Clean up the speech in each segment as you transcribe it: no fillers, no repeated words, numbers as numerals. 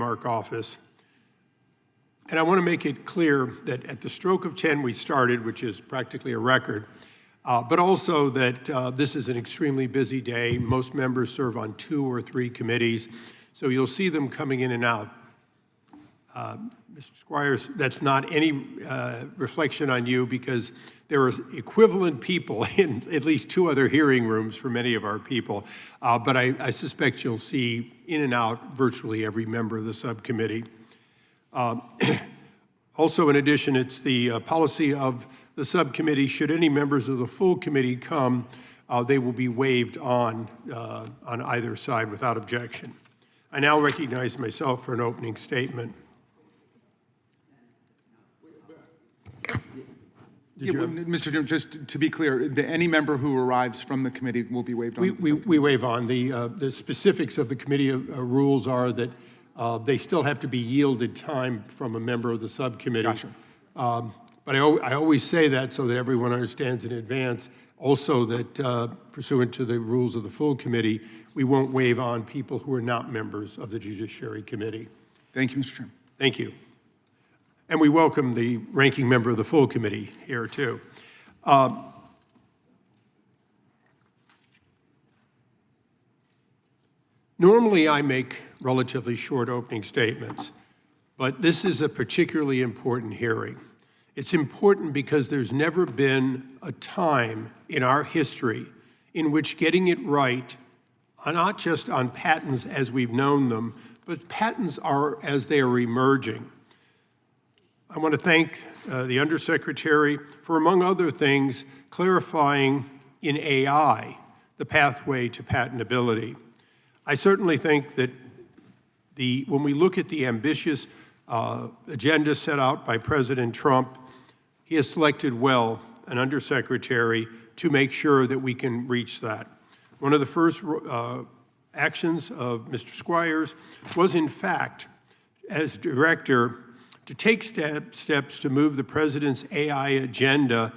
Trademark office. And I want to make it clear that at the stroke of 10 we started, which is practically a record, but also that this is an extremely busy day. Most members serve on 2 or 3 committees, so you'll see them coming in and out. Mr. Squires, that's not any reflection on you, because there are equivalent people in at least 2 other hearing rooms for many of our people, but I suspect you'll see in and out virtually every member of the subcommittee. Also, in addition, it's the policy of the subcommittee, should any members of the full committee come, they will be waived on either side without objection. I now recognize myself for an opening statement. Mr. Jones, just to be clear, any member who arrives from the committee will be waived on? We waive on. The specifics of the committee rules are that they still have to be yielded time from a member of the subcommittee. Gotcha. But I always say that so that everyone understands in advance. Also that pursuant to the rules of the full committee, we won't waive on people who are not members of the Judiciary Committee. Thank you, Mr. Chairman. Thank you. And we welcome the ranking member of the full committee here too. Normally I make relatively short opening statements, but this is a particularly important hearing. It's important because there's never been a time in our history in which getting it right, not just on patents as we've known them, but patents are as they are emerging. I want to thank the Undersecretary for, among other things, clarifying in AI the pathway to patentability. I certainly think that when we look at the ambitious agenda set out by President Trump, he has selected well an Undersecretary to make sure that we can reach that. One of the first actions of Mr. Squires was, in fact, as director, to take steps to move the president's AI agenda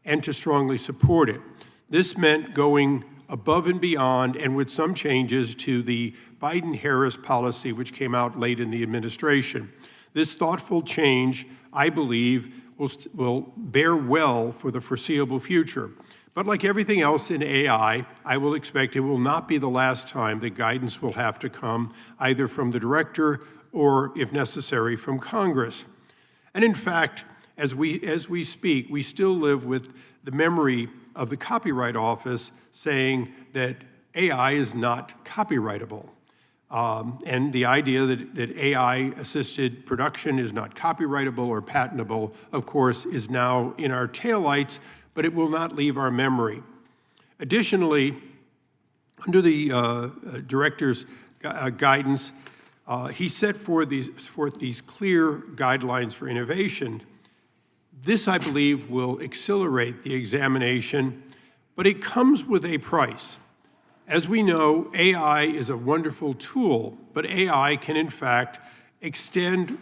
and to strongly support it. This meant going above and beyond, and with some changes, to the Biden-Harris policy, which came out late in the administration. This thoughtful change, I believe, will bear well for the foreseeable future. But like everything else in AI, I will expect it will not be the last time that guidance will have to come either from the director or, if necessary, from Congress. And in fact, as we speak, we still live with the memory of the Copyright Office saying that AI is not copyrightable. And the idea that AI-assisted production is not copyrightable or patentable, of course, is now in our taillights, but it will not leave our memory. Additionally, under the director's guidance, he set forth these clear guidelines for innovation. This, I believe, will accelerate the examination, but it comes with a price. As we know, AI is a wonderful tool, but AI can, in fact, extend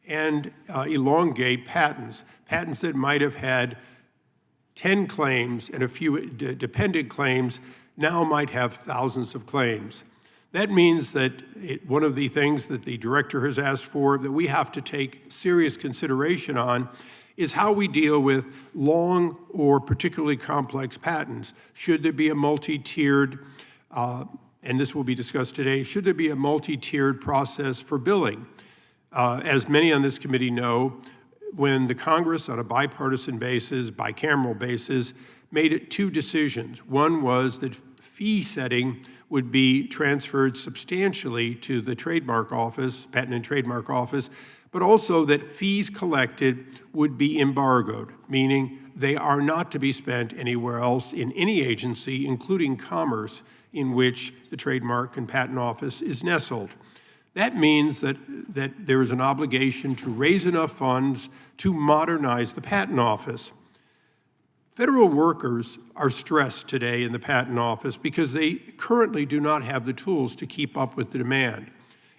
and elongate patents that might have had 10 claims and a few dependent claims now might have thousands of claims. That means that one of the things that the director has asked for that we have to take serious consideration on is how we deal with long or particularly complex patents. Should there be a multi-tiered, and this will be discussed today, should there be a multi-tiered process for billing? As many on this committee know, when the Congress, on a bipartisan basis, bicameral basis, made it 2 decisions. One was that fee setting would be transferred substantially to the Trademark Office, Patent and Trademark Office, but also that fees collected would be embargoed, meaning they are not to be spent anywhere else in any agency, including Commerce, in which the Trademark and Patent Office is nestled. That means that there is an obligation to raise enough funds to modernize the Patent Office. Federal workers are stressed today in the Patent Office because they currently do not have the tools to keep up with the demand.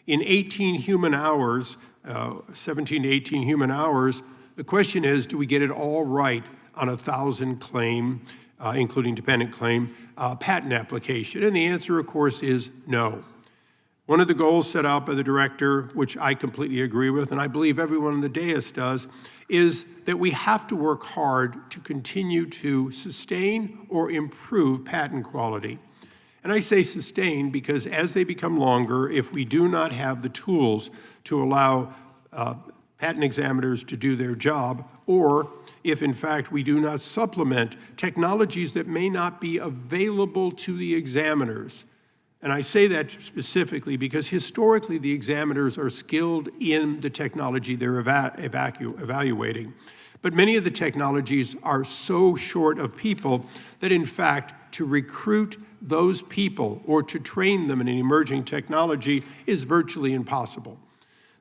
In 18 human hours, 17 to 18 human hours, the question is, do we get it all right on 1,000 claim, including dependent claim, patent application? And the answer, of course, is no. One of the goals set out by the director, which I completely agree with, and I believe everyone on the dais does, is that we have to work hard to continue to sustain or improve patent quality. And I say sustain because as they become longer, if we do not have the tools to allow patent examiners to do their job, or if in fact we do not supplement technologies that may not be available to the examiners. And I say that specifically because historically the examiners are skilled in the technology they're evaluating. But many of the technologies are so short of people that in fact to recruit those people or to train them in an emerging technology is virtually impossible.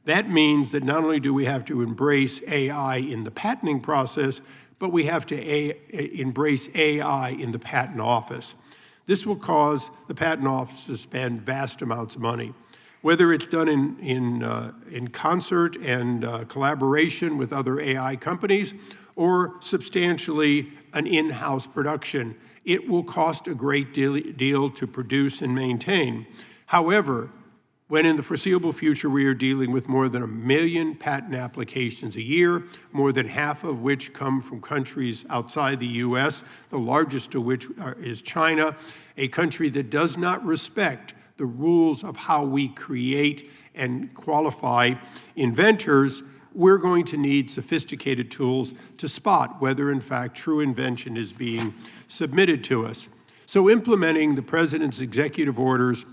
That means that not only do we have to embrace AI in the patenting process, but we have to embrace AI in the patent office. This will cause the patent office to spend vast amounts of money. Whether it's done in concert and collaboration with other AI companies or substantially an in-house production, it will cost a great deal to produce and maintain. However, when in the foreseeable future we are dealing with more than 1 million patent applications a year, more than half of which come from countries outside the US, the largest of which is China, a country that does not respect the rules of how we create and qualify inventors, we're going to need sophisticated tools to spot whether in fact true invention is being submitted to us. So implementing the president's executive orders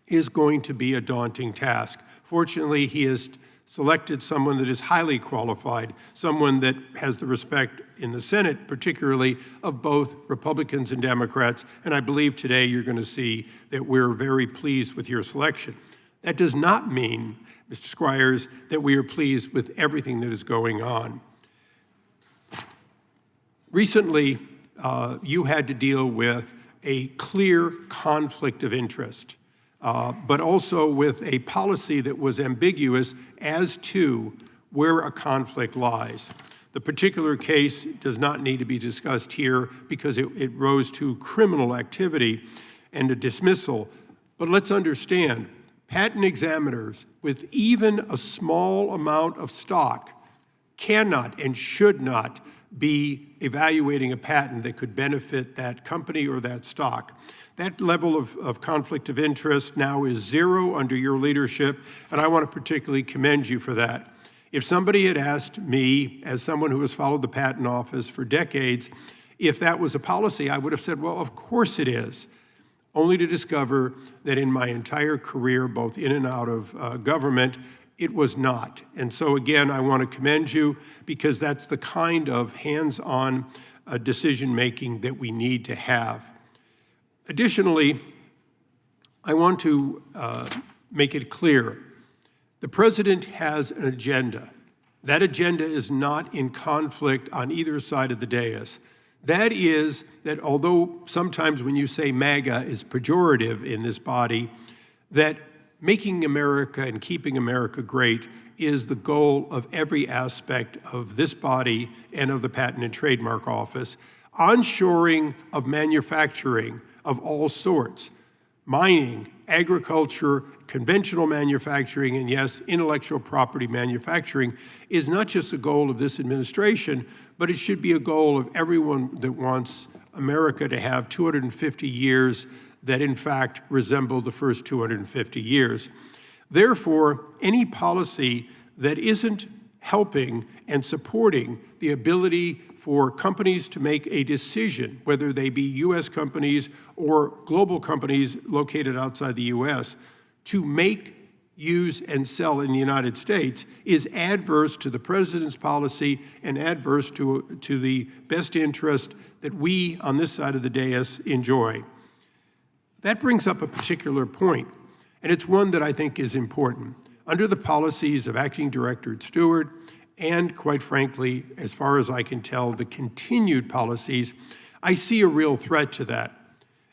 is going to be a daunting task. Fortunately, he has selected someone that is highly qualified, someone that has the respect in the Senate, particularly of both Republicans and Democrats, and I believe today you're going to see that we're very pleased with your selection. That does not mean, Mr. Squires, that we are pleased with everything that is going on. Recently, you had to deal with a clear conflict of interest. But also with a policy that was ambiguous as to where a conflict lies. The particular case does not need to be discussed here because it rose to criminal activity and a dismissal. But let's understand, patent examiners with even a small amount of stock cannot and should not be evaluating a patent that could benefit that company or that stock. That level of conflict of interest now is zero under your leadership, and I want to particularly commend you for that. If somebody had asked me, as someone who has followed the patent office for decades, if that was a policy, I would have said, well, of course it is, only to discover that in my entire career, both in and out of government, it was not. And so again, I want to commend you because that's the kind of hands-on decision-making that we need to have. Additionally, I want to make it clear, the president has an agenda. That agenda is not in conflict on either side of the dais. That is that although sometimes when you say MAGA is pejorative in this body, that making America and keeping America great is the goal of every aspect of this body and of the Patent and Trademark Office. Onshoring of manufacturing of all sorts, mining, agriculture, conventional manufacturing, and yes, intellectual property manufacturing is not just a goal of this administration, but it should be a goal of everyone that wants America to have 250 years that in fact resemble the first 250 years. Therefore, any policy that isn't helping and supporting the ability for companies to make a decision, whether they be US companies or global companies located outside the US, to make, use, and sell in the United States is adverse to the president's policy and adverse to the best interest that we on this side of the dais enjoy. That brings up a particular point, and it's one that I think is important. Under the policies of Acting Director Stewart, and quite frankly, as far as I can tell, the continued policies, I see a real threat to that.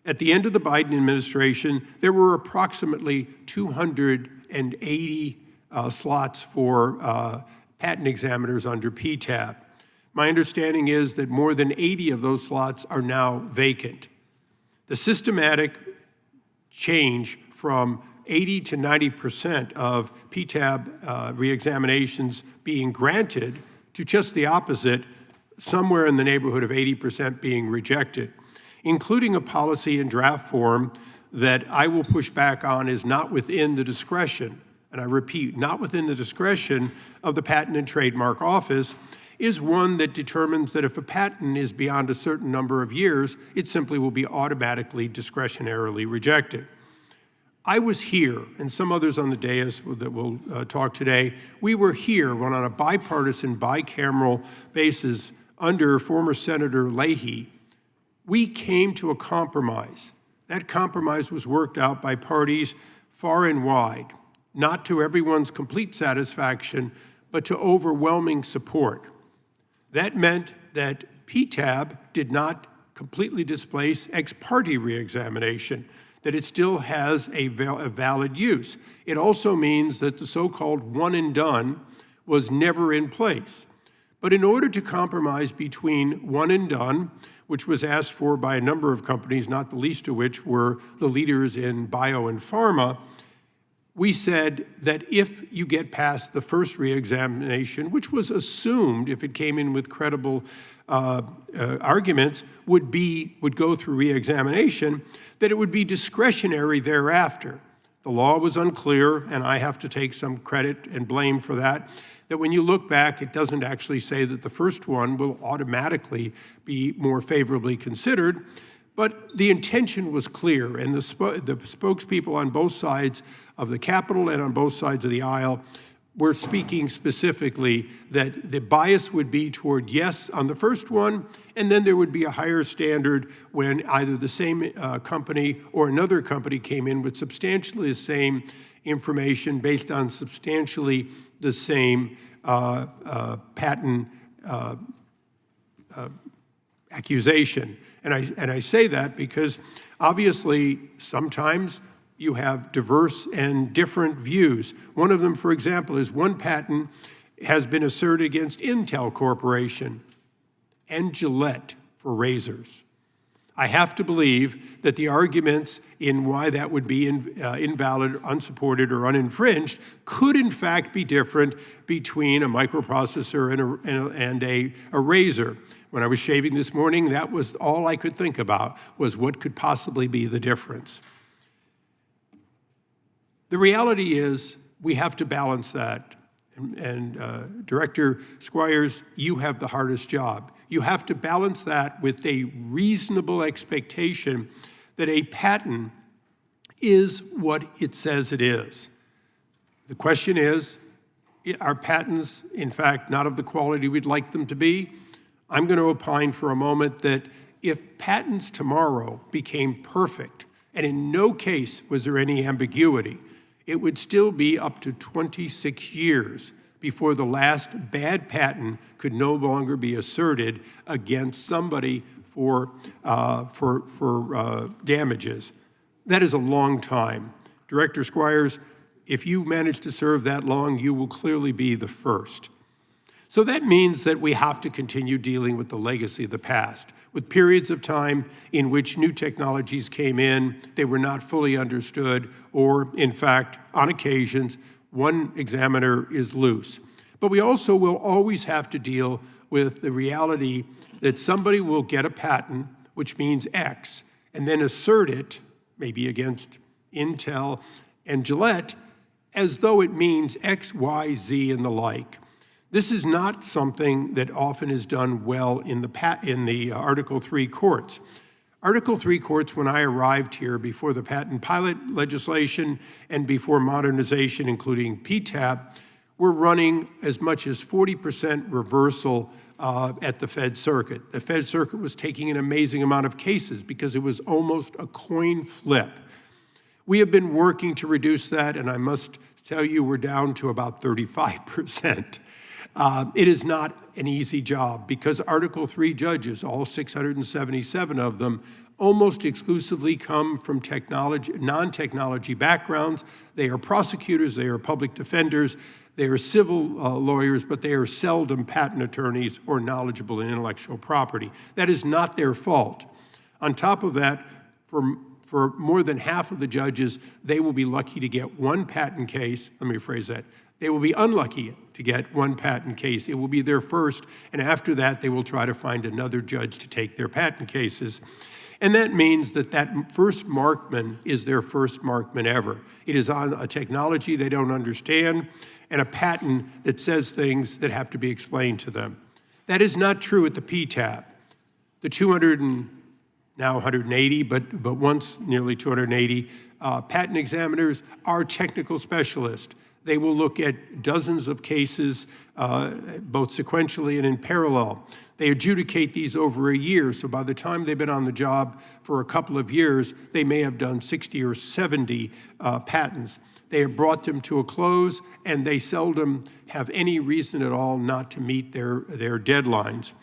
At the end of the Biden administration, there were approximately 280 slots for patent examiners under PTAB. My understanding is that more than 80 of those slots are now vacant. The systematic change from 80 to 90% of PTAB reexaminations being granted to just the opposite, somewhere in the neighborhood of 80% being rejected, including a policy in draft form that I will push back on is not within the discretion, and I repeat, not within the discretion of the Patent and Trademark Office, is one that determines that if a patent is beyond a certain number of years, it simply will be automatically discretionarily rejected. I was here, and some others on the dais that will talk today, we were here when on a bipartisan, bicameral basis under former Senator Leahy, we came to a compromise. That compromise was worked out by parties far and wide, not to everyone's complete satisfaction, but to overwhelming support. That meant that PTAB did not completely displace ex parte reexamination, that it still has a valid use. It also means that the so-called one and done was never in place. But in order to compromise between one and done, which was asked for by a number of companies, not the least of which were the leaders in bio and pharma, we said that if you get past the first reexamination, which was assumed, if it came in with credible arguments, would go through reexamination, that it would be discretionary thereafter. The law was unclear, and I have to take some credit and blame for that, that when you look back, it doesn't actually say that the first one will automatically be more favorably considered, but the intention was clear, and the spokespeople on both sides of the Capitol and on both sides of the aisle were speaking specifically that the bias would be toward yes on the first one, and then there would be a higher standard when either the same company or another company came in with substantially the same information based on substantially the same patent accusation. And I say that because obviously sometimes you have diverse and different views. One of them, for example, is one patent has been asserted against Intel Corporation and Gillette for razors. I have to believe that the arguments in why that would be invalid, unsupported, or uninfringed could in fact be different between a microprocessor and a razor. When I was shaving this morning, that was all I could think about, was what could possibly be the difference. The reality is we have to balance that. And Director Squires, you have the hardest job. You have to balance that with a reasonable expectation that a patent is what it says it is. The question is, are patents, in fact, not of the quality we'd like them to be? I'm going to opine for a moment that if patents tomorrow became perfect, and in no case was there any ambiguity, it would still be up to 26 years before the last bad patent could no longer be asserted against somebody for damages. That is a long time. Director Squires, if you manage to serve that long, you will clearly be the first. So that means that we have to continue dealing with the legacy of the past, with periods of time in which new technologies came in, they were not fully understood, or in fact, on occasions, one examiner is loose. But we also will always have to deal with the reality that somebody will get a patent, which means X, and then assert it, maybe against Intel and Gillette, as though it means X, Y, Z, and the like. This is not something that often is done well in the Article III courts. Article III courts, when I arrived here before the patent pilot legislation and before modernization, including PTAB, were running as much as 40% reversal at the Fed Circuit. The Fed Circuit was taking an amazing amount of cases because it was almost a coin flip. We have been working to reduce that, and I must tell you we're down to about 35%. It is not an easy job because Article III judges, all 677 of them, almost exclusively come from non-technology backgrounds. They are prosecutors, they are public defenders, they are civil lawyers, but they are seldom patent attorneys or knowledgeable in intellectual property. That is not their fault. On top of that, for For more than half of the judges, they will be lucky to get one patent case. Let me rephrase that. They will be unlucky to get one patent case. It will be their first, and after that, they will try to find another judge to take their patent cases. And that means that that first markman is their first markman ever. It is on a technology they don't understand and a patent that says things that have to be explained to them. That is not true at the PTAB. The 200 and now 180, but once nearly 280 patent examiners are technical specialists. They will look at dozens of cases, both sequentially and in parallel. They adjudicate these over a year, so by the time they've been on the job for a couple of years, they may have done 60 or 70 patents. They have brought them to a close, and they seldom have any reason at all not to meet their deadlines.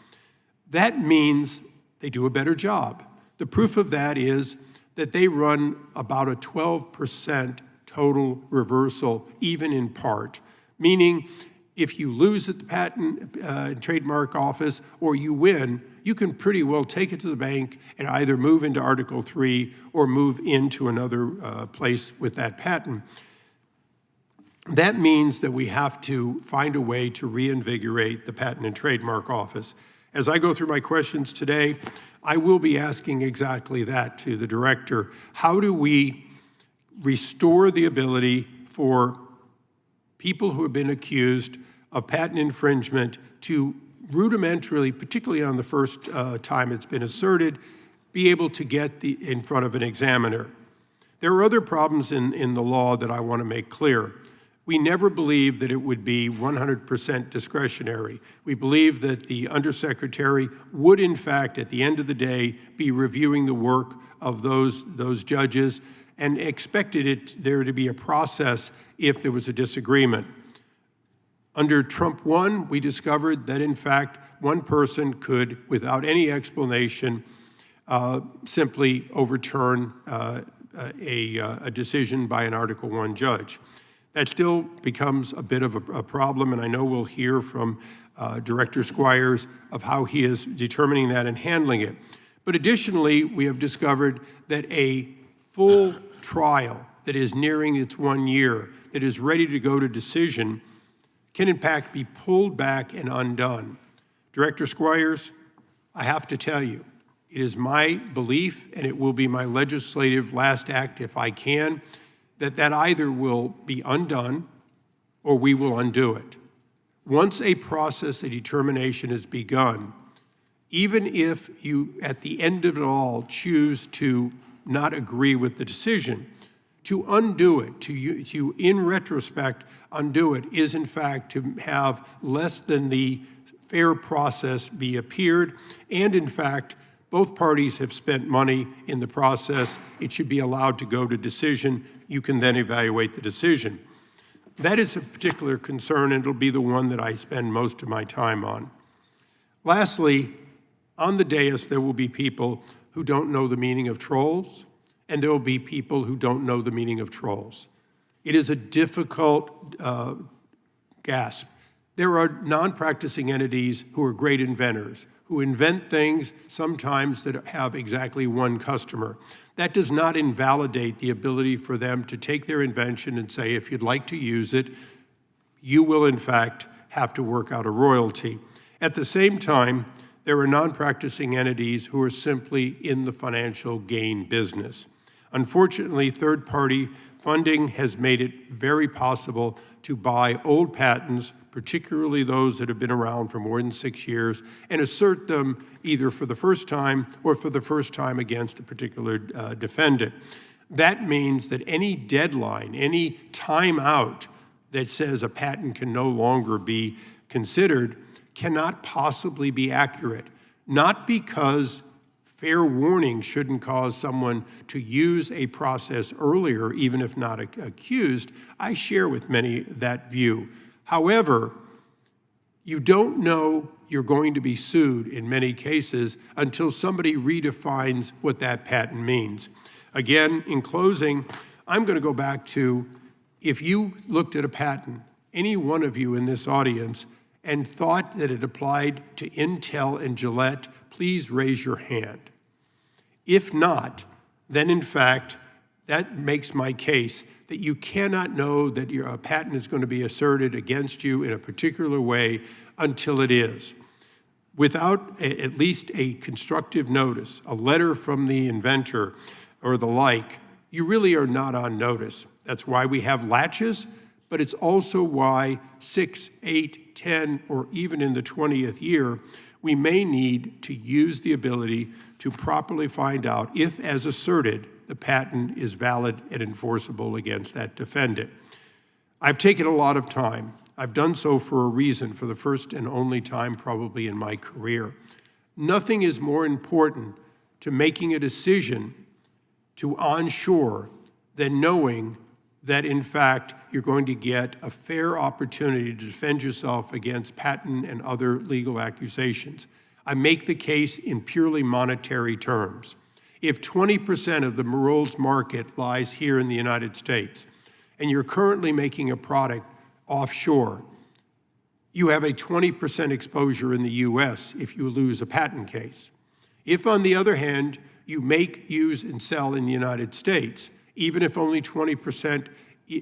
That means they do a better job. The proof of that is that they run about a 12% total reversal, even in part, meaning if you lose at the patent and trademark office or you win, you can pretty well take it to the bank and either move into Article 3 or move into another place with that patent. That means that we have to find a way to reinvigorate the Patent and Trademark Office. As I go through my questions today, I will be asking exactly that to the director. How do we restore the ability for people who have been accused of patent infringement to rudimentarily, particularly on the first time it's been asserted, be able to get in front of an examiner? There are other problems in the law that I want to make clear. We never believed that it would be 100% discretionary. We believed that the undersecretary would, in fact, at the end of the day, be reviewing the work of those judges and expected there to be a process if there was a disagreement. Under Trump 1, we discovered that, in fact, one person could, without any explanation, simply overturn a decision by an Article 1 judge. That still becomes a bit of a problem, and I know we'll hear from Director Squires of how he is determining that and handling it. But additionally, we have discovered that a full trial that is nearing its 1 year, that is ready to go to decision, can in fact be pulled back and undone. Director Squires, I have to tell you, it is my belief, and it will be my legislative last act if I can, that either will be undone or we will undo it. Once a process, a determination is begun, even if you, at the end of it all, choose to not agree with the decision, to undo it, to in retrospect, undo it, is in fact to have less than the fair process be appeared, and in fact, both parties have spent money in the process. It should be allowed to go to decision. You can then evaluate the decision. That is a particular concern, and it'll be the one that I spend most of my time on. Lastly, on the dais, there will be people who don't know the meaning of trolls, and there will be people who don't know the meaning of trolls. It is a difficult gasp. There are non-practicing entities who are great inventors, who invent things sometimes that have exactly one customer. That does not invalidate the ability for them to take their invention and say, if you'd like to use it, you will in fact have to work out a royalty. At the same time, there are non-practicing entities who are simply in the financial gain business. Unfortunately, third-party funding has made it very possible to buy old patents, particularly those that have been around for more than 6 years, and assert them either for the first time or for the first time against a particular defendant. That means that any deadline, any timeout that says a patent can no longer be considered cannot possibly be accurate, not because fair warning shouldn't cause someone to use a process earlier, even if not accused. I share with many that view. However, you don't know you're going to be sued in many cases until somebody redefines what that patent means. Again, in closing, I'm going to go back to, if you looked at a patent, any one of you in this audience, and thought that it applied to Intel and Gillette, please raise your hand. If not, then in fact, that makes my case that you cannot know that a patent is going to be asserted against you in a particular way until it is. Without at least a constructive notice, a letter from the inventor or the like, you really are not on notice. That's why we have latches, but it's also why 6, 8, 10, or even in the 20th year, we may need to use the ability to properly find out if, as asserted, the patent is valid and enforceable against that defendant. I've taken a lot of time. I've done so for a reason, for the first and only time probably in my career. Nothing is more important to making a decision to onshore than knowing that, in fact, you're going to get a fair opportunity to defend yourself against patent and other legal accusations. I make the case in purely monetary terms. If 20% of the world's market lies here in the United States, and you're currently making a product offshore, you have a 20% exposure in the US if you lose a patent case. If, on the other hand, you make, use, and sell in the United States, even if only 20%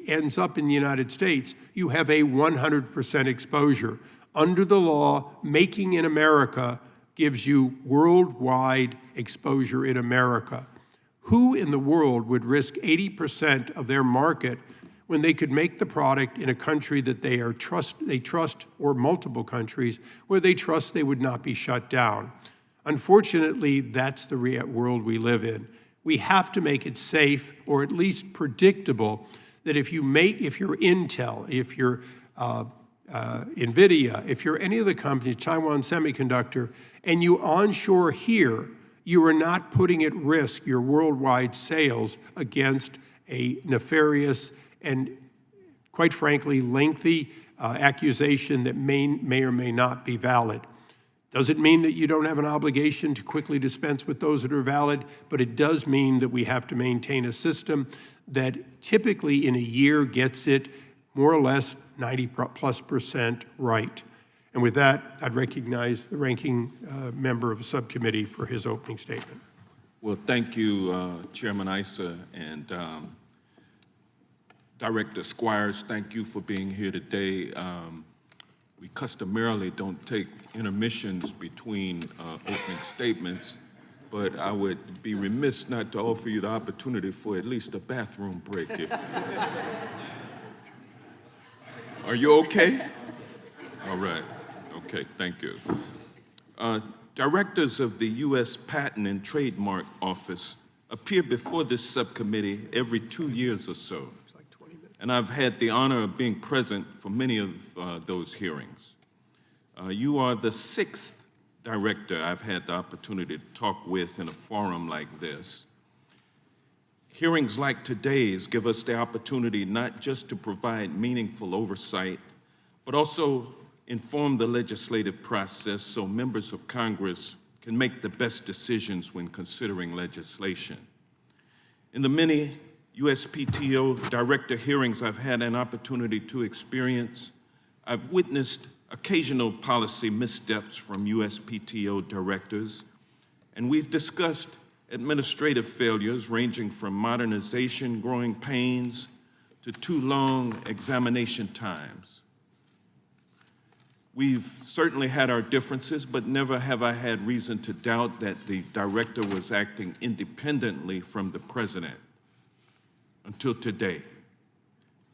ends up in the United States, you have a 100% exposure. Under the law, making in America gives you worldwide exposure in America. Who in the world would risk 80% of their market when they could make the product in a country that they trust, or multiple countries where they trust they would not be shut down? Unfortunately, that's the world we live in. We have to make it safe, or at least predictable, that if you're Intel, if you're NVIDIA, if you're any of the companies, Taiwan Semiconductor, and you onshore here, you are not putting at risk your worldwide sales against a nefarious and, quite frankly, lengthy accusation that may or may not be valid. Does it mean that you don't have an obligation to quickly dispense with those that are valid? But it does mean that we have to maintain a system that typically in a year gets it more or less 90+% right. And with that, I'd recognize the ranking member of the subcommittee for his opening statement. Well, thank you, Chairman Issa, and Director Squires, thank you for being here today. We customarily don't take intermissions between opening statements, but I would be remiss not to offer you the opportunity for at least a bathroom break. Are you okay? All right. Okay, thank you. Directors of the U.S. Patent and Trademark Office appear before this subcommittee every 2 years or so. And I've had the honor of being present for many of those hearings. You are the 6th director I've had the opportunity to talk with in a forum like this. Hearings like today's give us the opportunity not just to provide meaningful oversight, but also inform the legislative process so members of Congress can make the best decisions when considering legislation. In the many USPTO director hearings I've had an opportunity to experience, I've witnessed occasional policy missteps from USPTO directors, and we've discussed administrative failures ranging from modernization, growing pains, to too long examination times. We've certainly had our differences, but never have I had reason to doubt that the director was acting independently from the president. Until today.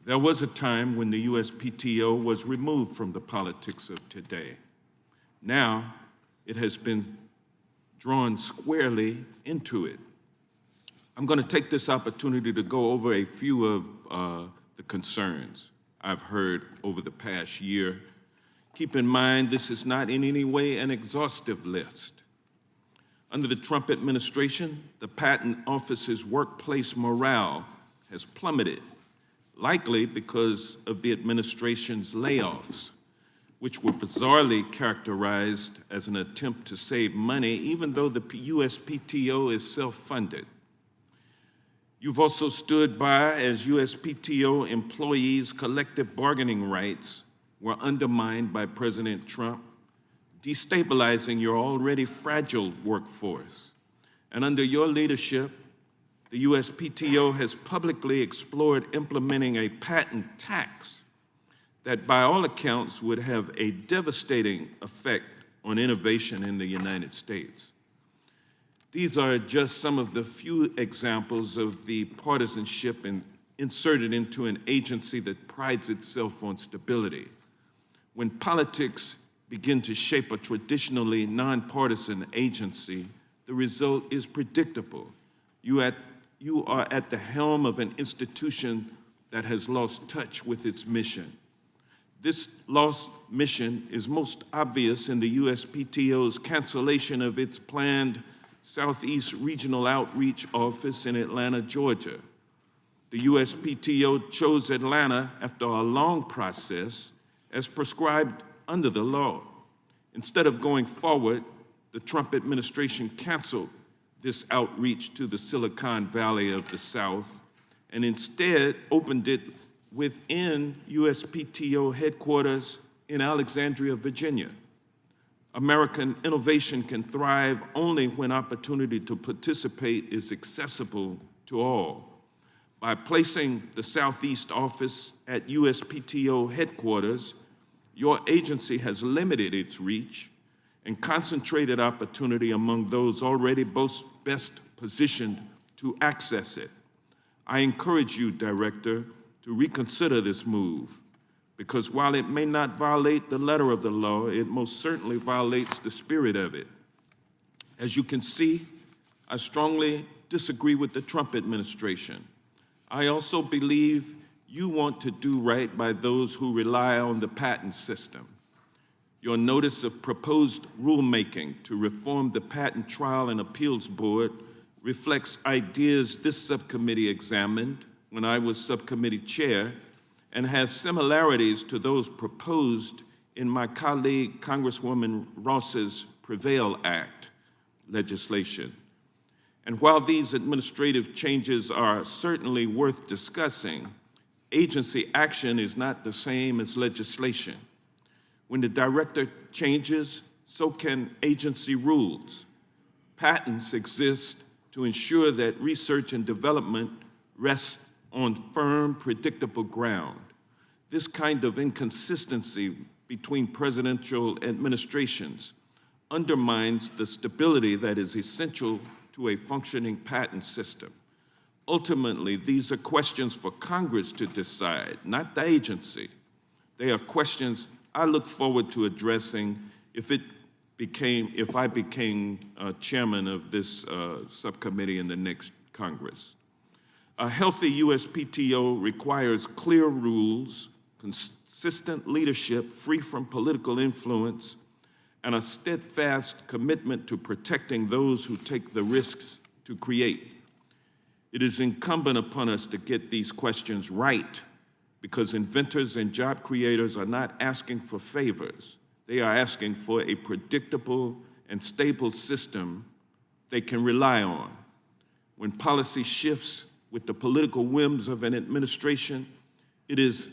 There was a time when the USPTO was removed from the politics of today. Now, it has been drawn squarely into it. I'm going to take this opportunity to go over a few of the concerns I've heard over the past year. Keep in mind, this is not in any way an exhaustive list. Under the Trump administration, the Patent Office's workplace morale has plummeted, likely because of the administration's layoffs, which were bizarrely characterized as an attempt to save money, even though the USPTO is self-funded. You've also stood by as USPTO employees' collective bargaining rights were undermined by President Trump, destabilizing your already fragile workforce. And under your leadership, The USPTO has publicly explored implementing a patent tax that by all accounts would have a devastating effect on innovation in the United States. These are just some of the few examples of the partisanship inserted into an agency that prides itself on stability. When politics begin to shape a traditionally nonpartisan agency, the result is predictable. You are at the helm of an institution that has lost touch with its mission. This lost mission is most obvious in the USPTO's cancellation of its planned Southeast Regional Outreach Office in Atlanta, Georgia. The USPTO chose Atlanta after a long process as prescribed under the law. Instead of going forward, the Trump administration canceled this outreach to the Silicon Valley of the South and instead opened it within USPTO headquarters in Alexandria, Virginia. American innovation can thrive only when opportunity to participate is accessible to all. By placing the Southeast office at USPTO headquarters, your agency has limited its reach and concentrated opportunity among those already best positioned to access it. I encourage you, Director, to reconsider this move, because while it may not violate the letter of the law, it most certainly violates the spirit of it. As you can see, I strongly disagree with the Trump administration. I also believe you want to do right by those who rely on the patent system. Your notice of proposed rulemaking to reform the Patent Trial and Appeals Board reflects ideas this subcommittee examined when I was subcommittee chair and has similarities to those proposed in my colleague Congresswoman Ross's Prevail Act legislation. And while these administrative changes are certainly worth discussing, agency action is not the same as legislation. When the director changes, so can agency rules. Patents exist to ensure that research and development rests on firm, predictable ground. This kind of inconsistency between presidential administrations undermines the stability that is essential to a functioning patent system. Ultimately, these are questions for Congress to decide, not the agency. They are questions I look forward to addressing if I became chairman of this subcommittee in the next Congress. A healthy USPTO requires clear rules, consistent leadership free from political influence, and a steadfast commitment to protecting those who take the risks to create. It is incumbent upon us to get these questions right, because inventors and job creators are not asking for favors. They are asking for a predictable and stable system they can rely on. When policy shifts with the political whims of an administration, it is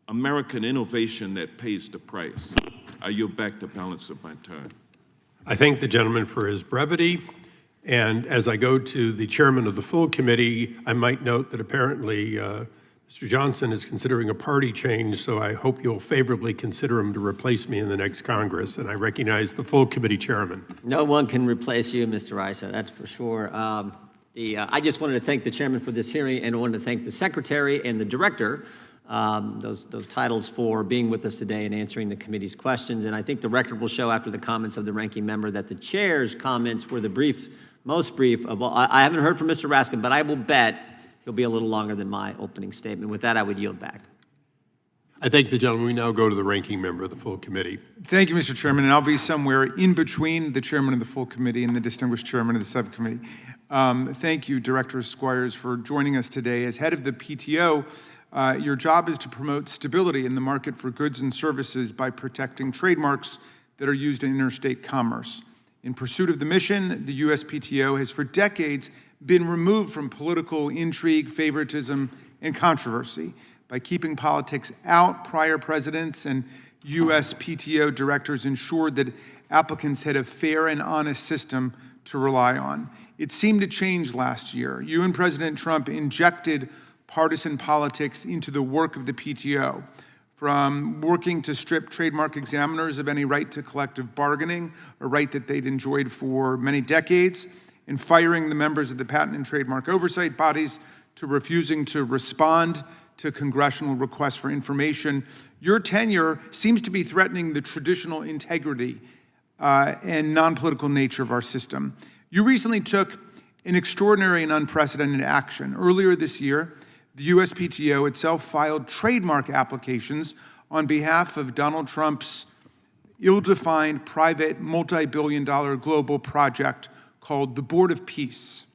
American innovation that pays the price. I yield back the balance of my time. I thank the gentleman for his brevity. And as I go to the chairman of the full committee, I might note that apparently Mr. Johnson is considering a party change, so I hope you'll favorably consider him to replace me in the next Congress. And I recognize the full committee chairman. No one can replace you, Mr. Issa, that's for sure. I just wanted to thank the chairman for this hearing, and I wanted to thank the secretary and the director, those titles, for being with us today and answering the committee's questions. And I think the record will show after the comments of the ranking member that the chair's comments were the most brief of all. I haven't heard from Mr. Raskin, but I will bet he'll be a little longer than my opening statement. With that, I would yield back. I thank the gentleman. We now go to the ranking member of the full committee. Thank you, Mr. Chairman, and I'll be somewhere in between the chairman of the full committee and the distinguished chairman of the subcommittee. Thank you, Director Squires, for joining us today. As head of the PTO, your job is to promote stability in the market for goods and services by protecting trademarks that are used in interstate commerce. In pursuit of the mission, the USPTO has for decades been removed from political intrigue, favoritism, and controversy. By keeping politics out, prior presidents and USPTO directors ensured that applicants had a fair and honest system to rely on. it seemed to change last year. You and President Trump injected partisan politics into the work of the PTO, from working to strip trademark examiners of any right to collective bargaining, a right that they'd enjoyed for many decades, and firing the members of the patent and trademark oversight bodies, to refusing to respond to congressional requests for information. Your tenure seems to be threatening the traditional integrity and non-political nature of our system. You recently took an extraordinary and unprecedented action. Earlier this year, the USPTO itself filed trademark applications on behalf of Donald Trump's ill-defined, private, multi-billion-dollar global project called the Board of Peace.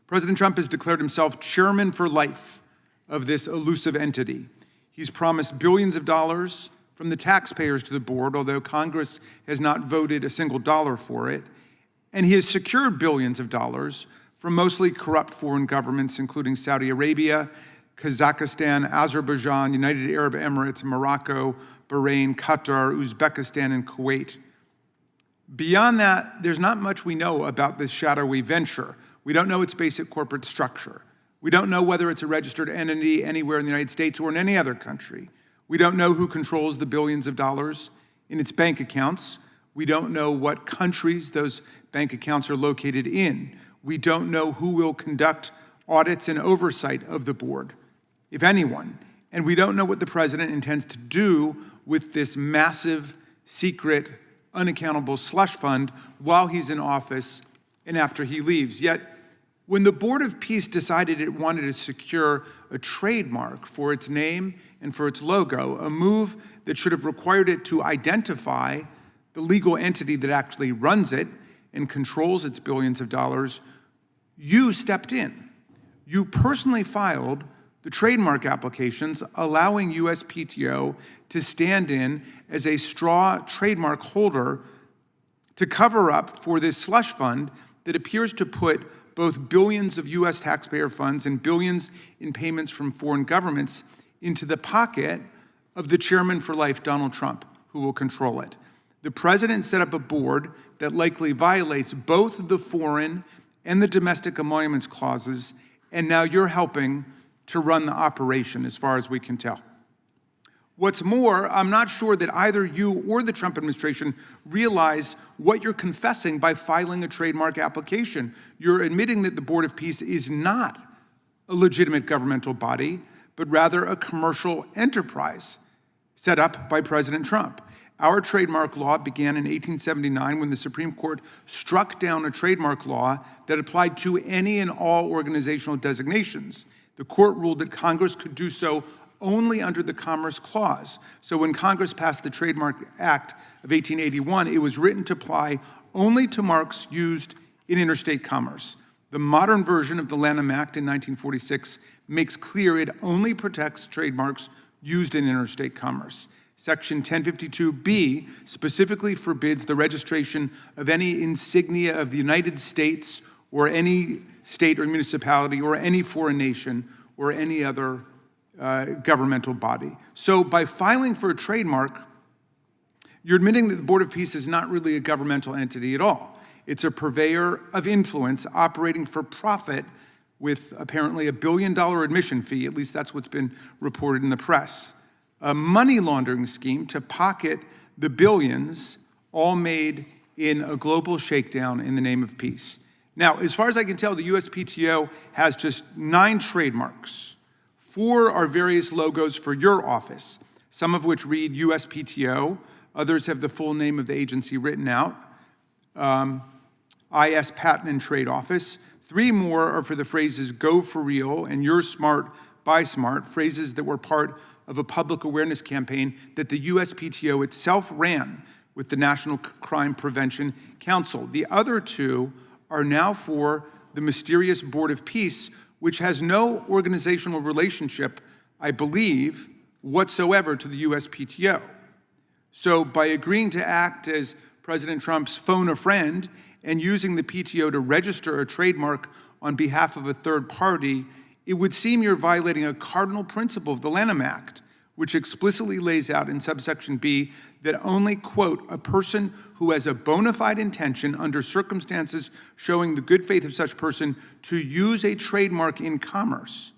President Trump has declared himself chairman for life of this elusive entity. He's promised billions of dollars from the taxpayers to the board, although Congress has not voted a single dollar for it. And he has secured billions of dollars from mostly corrupt foreign governments, including Saudi Arabia, Kazakhstan, Azerbaijan, United Arab Emirates, Morocco, Bahrain, Qatar, Uzbekistan, and Kuwait. Beyond that, there's not much we know about this shadowy venture. We don't know its basic corporate structure. We don't know whether it's a registered entity anywhere in the United States or in any other country. We don't know who controls the billions of dollars in its bank accounts. We don't know what countries those bank accounts are located in. We don't know who will conduct audits and oversight of the board, if anyone. And we don't know what the president intends to do with this massive, secret, unaccountable slush fund while he's in office and after he leaves. Yet, when the Board of Peace decided it wanted to secure a trademark for its name and for its logo, a move that should have required it to identify the legal entity that actually runs it and controls its billions of dollars, you stepped in. You personally filed the trademark applications, allowing USPTO to stand in as a straw trademark holder to cover up for this slush fund that appears to put both billions of US taxpayer funds and billions in payments from foreign governments into the pocket of the chairman for life, Donald Trump, who will control it. The president set up a board that likely violates both the foreign and the domestic emoluments clauses, and now you're helping to run the operation, as far as we can tell. What's more, I'm not sure that either you or the Trump administration realize what you're confessing by filing a trademark application. You're admitting that the Board of Peace is not a legitimate governmental body, but rather a commercial enterprise set up by President Trump. Our trademark law began in 1879 when the Supreme Court struck down a trademark law that applied to any and all organizational designations. The court ruled that Congress could do so only under the Commerce Clause. So when Congress passed the Trademark Act of 1881, it was written to apply only to marks used in interstate commerce. The modern version of the Lanham Act in 1946 makes clear it only protects trademarks used in interstate commerce. Section 1052B specifically forbids the registration of any insignia of the United States or any state or municipality or any foreign nation or any other governmental body. So by filing for a trademark, you're admitting that the Board of Peace is not really a governmental entity at all. It's a purveyor of influence operating for profit with apparently $1 billion admission fee, at least that's what's been reported in the press. A money laundering scheme to pocket the billions, all made in a global shakedown in the name of peace. Now, as far as I can tell, the USPTO has just 9 trademarks. 4 are various logos for your office, some of which read USPTO, others have the full name of the agency written out, IS Patent and Trade Office. 3 more are for the phrases go for real and you're smart, buy smart, phrases that were part of a public awareness campaign that the USPTO itself ran with the National Crime Prevention Council. The other 2 are now for the mysterious Board of Peace, which has no organizational relationship, I believe, whatsoever to the USPTO. So by agreeing to act as President Trump's phone a friend and using the PTO to register a trademark on behalf of a third party, it would seem you're violating a cardinal principle of the Lanham Act, which explicitly lays out in subsection B that only, quote, a person who has a bona fide intention under circumstances showing the good faith of such person to use a trademark in commerce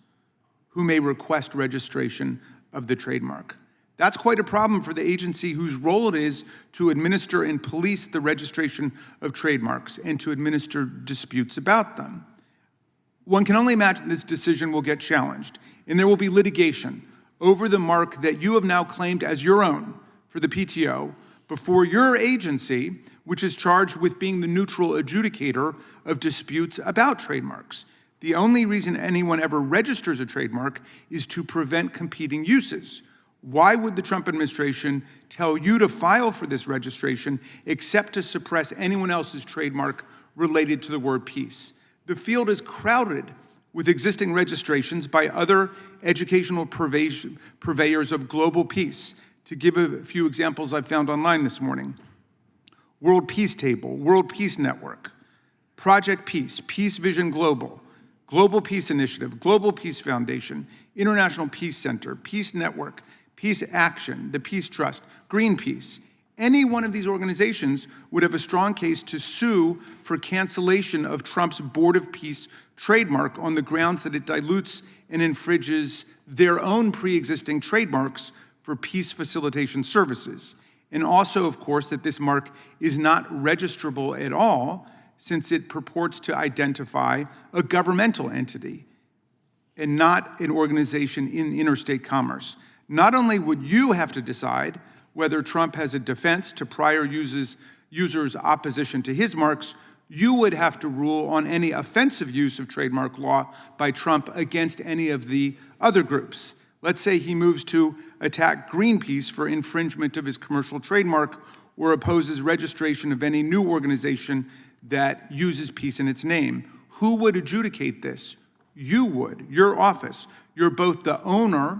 who may request registration of the trademark. That's quite a problem for the agency whose role it is to administer and police the registration of trademarks and to administer disputes about them. One can only imagine this decision will get challenged, and there will be litigation over the mark that you have now claimed as your own for the PTO before your agency, which is charged with being the neutral adjudicator of disputes about trademarks. The only reason anyone ever registers a trademark is to prevent competing uses. Why would the Trump administration tell you to file for this registration except to suppress anyone else's trademark related to the word peace? The field is crowded with existing registrations by other educational purveyors of global peace. To give a few examples I found online this morning: World Peace Table, World Peace Network, Project Peace, Peace Vision Global, Global Peace Initiative, Global Peace Foundation, International Peace Center, Peace Network, Peace Action, the Peace Trust, Greenpeace. Any one of these organizations would have a strong case to sue for cancellation of Trump's Board of Peace trademark on the grounds that it dilutes and infringes their own pre-existing trademarks for peace facilitation services. And also, of course, that this mark is not registrable at all, since it purports to identify a governmental entity and not an organization in interstate commerce. Not only would you have to decide whether Trump has a defense to prior users' opposition to his marks, you would have to rule on any offensive use of trademark law by Trump against any of the other groups. Let's say he moves to attack Greenpeace for infringement of his commercial trademark or opposes registration of any new organization that uses peace in its name. Who would adjudicate this? You would, your office. You're both the owner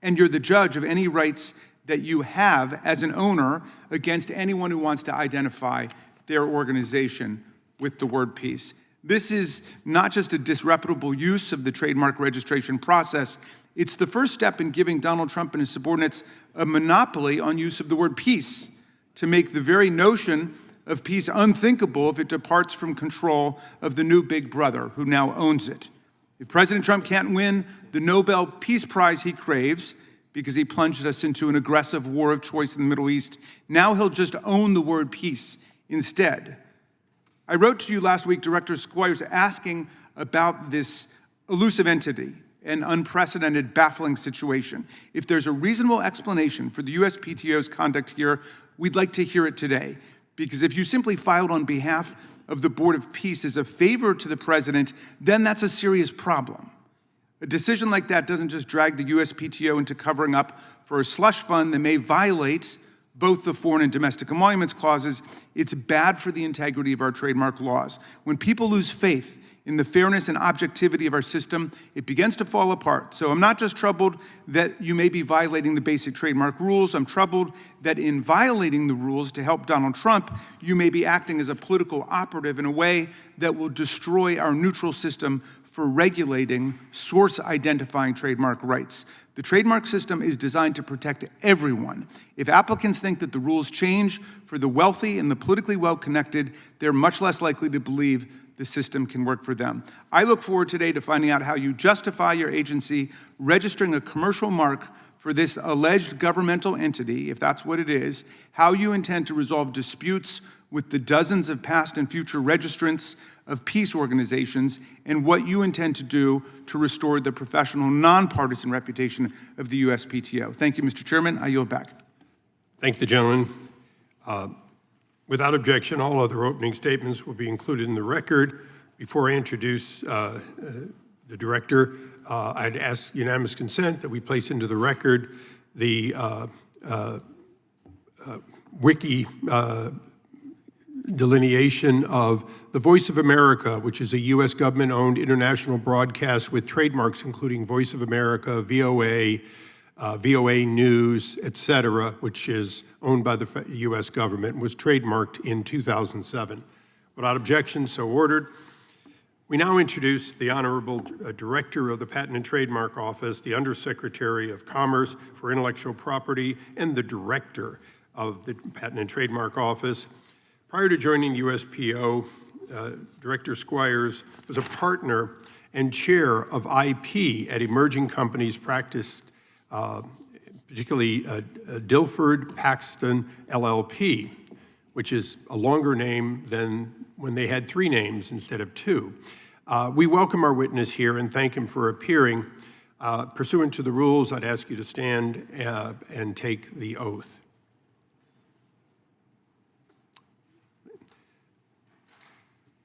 and you're the judge of any rights that you have as an owner against anyone who wants to identify their organization with the word peace. This is not just a disreputable use of the trademark registration process, it's the first step in giving Donald Trump and his subordinates a monopoly on use of the word peace to make the very notion of peace unthinkable if it departs from control of the new big brother who now owns it. If President Trump can't win the Nobel Peace Prize he craves because he plunged us into an aggressive war of choice in the Middle East, now he'll just own the word peace instead. I wrote to you last week, Director Squires, asking about this elusive entity, an unprecedented, baffling situation. If there's a reasonable explanation for the USPTO's conduct here, we'd like to hear it today. Because if you simply filed on behalf of the Board of Peace as a favor to the president, then that's a serious problem. A decision like that doesn't just drag the USPTO into covering up for a slush fund that may violate both the foreign and domestic emoluments clauses. It's bad for the integrity of our trademark laws. When people lose faith in the fairness and objectivity of our system, it begins to fall apart. So I'm not just troubled that you may be violating the basic trademark rules. I'm troubled that in violating the rules to help Donald Trump, you may be acting as a political operative in a way that will destroy our neutral system for regulating source-identifying trademark rights. The trademark system is designed to protect everyone. If applicants think that the rules change for the wealthy and the politically well-connected, they're much less likely to believe the system can work for them. I look forward today to finding out how you justify your agency registering a commercial mark for this alleged governmental entity, if that's what it is, how you intend to resolve disputes with the dozens of past and future registrants of peace organizations, and what you intend to do to restore the professional, nonpartisan reputation of the USPTO. Thank you, Mr. Chairman. I yield back. Thank the gentleman. Without objection, all other opening statements will be included in the record. Before I introduce the director, I'd ask unanimous consent that we place into the record the wiki delineation of the Voice of America, which is a U.S. government-owned international broadcast with trademarks including Voice of America, VOA, VOA News, et cetera, which is owned by the U.S. government and was trademarked in 2007. Without objection, so ordered. We now introduce the Honorable Director of the Patent and Trademark Office, the Undersecretary of Commerce for Intellectual Property, and the Director of the Patent and Trademark Office. Prior to joining USPTO, Director Squires was a partner and chair of IP at emerging companies practiced, particularly Dilford Paxton LLP, which is a longer name than when they had 3 names instead of 2. We welcome our witness here and thank him for appearing. Pursuant to the rules, I'd ask you to stand and take the oath.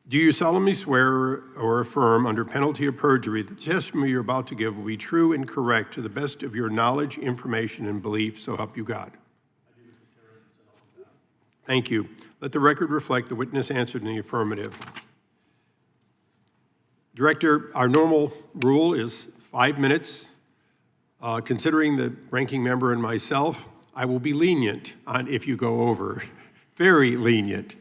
Do you solemnly swear or affirm under penalty of perjury that the testimony you're about to give will be true and correct to the best of your knowledge, information, and belief, so help you God? Thank you. Let the record reflect the witness answered in the affirmative. Director, our normal rule is 5 minutes. Considering the ranking member and myself, I will be lenient on if you go over, very lenient.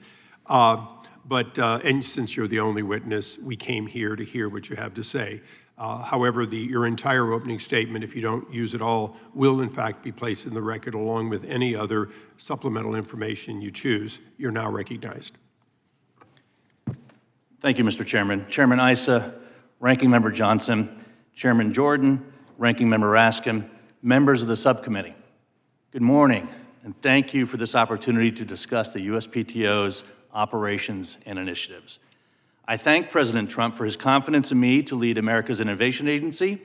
And since you're the only witness, we came here to hear what you have to say. However, your entire opening statement, if you don't use it all, will in fact be placed in the record along with any other supplemental information you choose. You're now recognized. Thank you, Mr. Chairman. Chairman Issa, Ranking Member Johnson, Chairman Jordan, Ranking Member Raskin, members of the subcommittee. Good morning, and thank you for this opportunity to discuss the USPTO's operations and initiatives. I thank President Trump for his confidence in me to lead America's Innovation Agency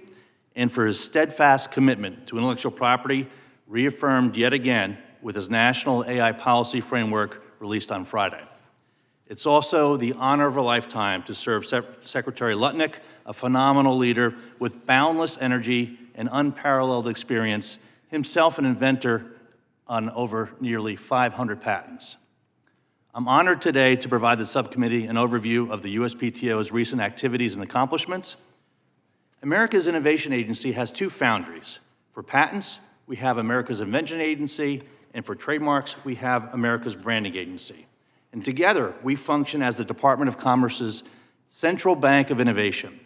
and for his steadfast commitment to intellectual property, reaffirmed yet again with his National AI Policy Framework released on Friday. It's also the honor of a lifetime to serve Secretary Lutnick, a phenomenal leader with boundless energy and unparalleled experience, himself an inventor on over nearly 500 patents. I'm honored today to provide the subcommittee an overview of the USPTO's recent activities and accomplishments. America's Innovation Agency has 2 foundries. For patents, we have America's Invention Agency, and for trademarks, we have America's Branding Agency. And together, we function as the Department of Commerce's central bank of innovation.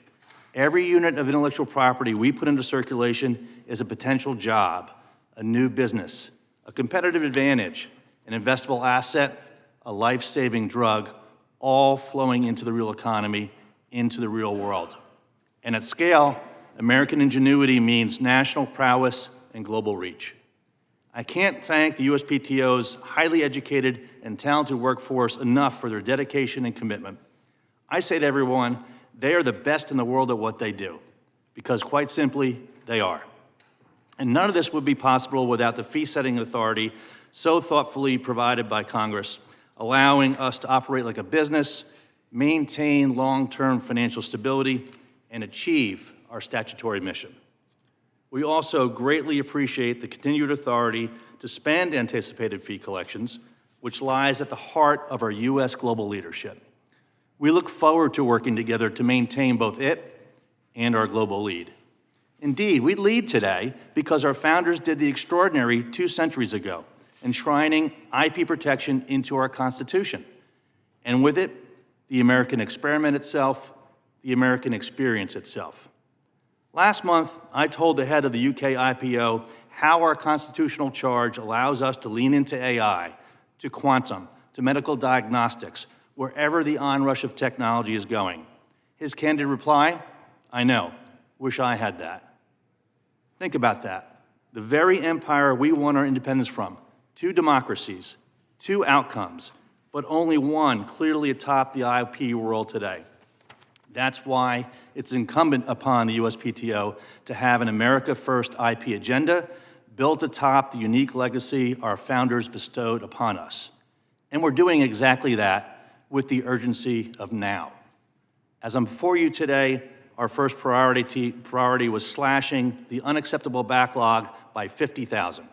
Every unit of intellectual property we put into circulation is a potential job, a new business, a competitive advantage, an investable asset, a life-saving drug, all flowing into the real economy, into the real world. And at scale, American ingenuity means national prowess and global reach. I can't thank the USPTO's highly educated and talented workforce enough for their dedication and commitment. I say to everyone, they are the best in the world at what they do, because quite simply, they are. And none of this would be possible without the fee-setting authority so thoughtfully provided by Congress, allowing us to operate like a business, maintain long-term financial stability, and achieve our statutory mission. We also greatly appreciate the continued authority to spend anticipated fee collections, which lies at the heart of our U.S. global leadership. We look forward to working together to maintain both it and our global lead. Indeed, we lead today because our founders did the extraordinary 2 centuries ago, enshrining IP protection into our Constitution. And with it, the American experiment itself, the American experience itself. Last month, I told the head of the UK IPO how our constitutional charge allows us to lean into AI, to quantum, to medical diagnostics, wherever the onrush of technology is going. His candid reply, I know, wish I had that. Think about that. The very empire we won our independence from, 2 democracies, 2 outcomes, but only one clearly atop the IP world today. That's why it's incumbent upon the USPTO to have an America First IP agenda built atop the unique legacy our founders bestowed upon us. And we're doing exactly that with the urgency of now. As I'm before you today, our first priority was slashing the unacceptable backlog by 50,000.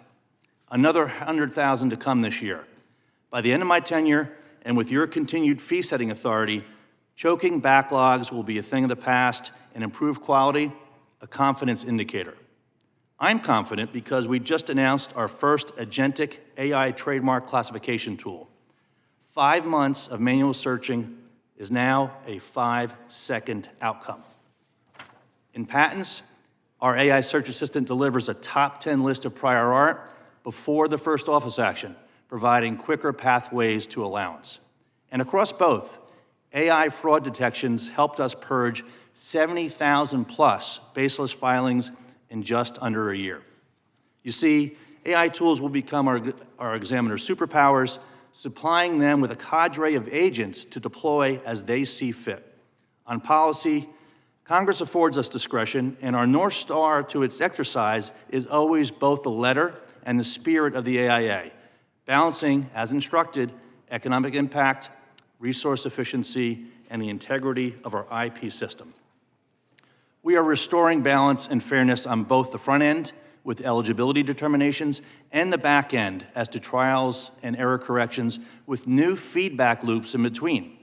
Another 100,000 to come this year. By the end of my tenure, and with your continued fee-setting authority, choking backlogs will be a thing of the past, and improved quality, a confidence indicator. I'm confident because we just announced our first agentic AI trademark classification tool. 5 months of manual searching is now a 5-second outcome. In patents, our AI search assistant delivers a top 10 list of prior art before the first office action, providing quicker pathways to allowance. And across both, AI fraud detections helped us purge 70,000 plus baseless filings in just under a year. You see, AI tools will become our examiners' superpowers, supplying them with a cadre of agents to deploy as they see fit. On policy, Congress affords us discretion, and our North Star to its exercise is always both the letter and the spirit of the AIA, balancing, as instructed, economic impact, resource efficiency, and the integrity of our IP system. We are restoring balance and fairness on both the front end with eligibility determinations and the back end as to trials and error corrections with new feedback loops in between.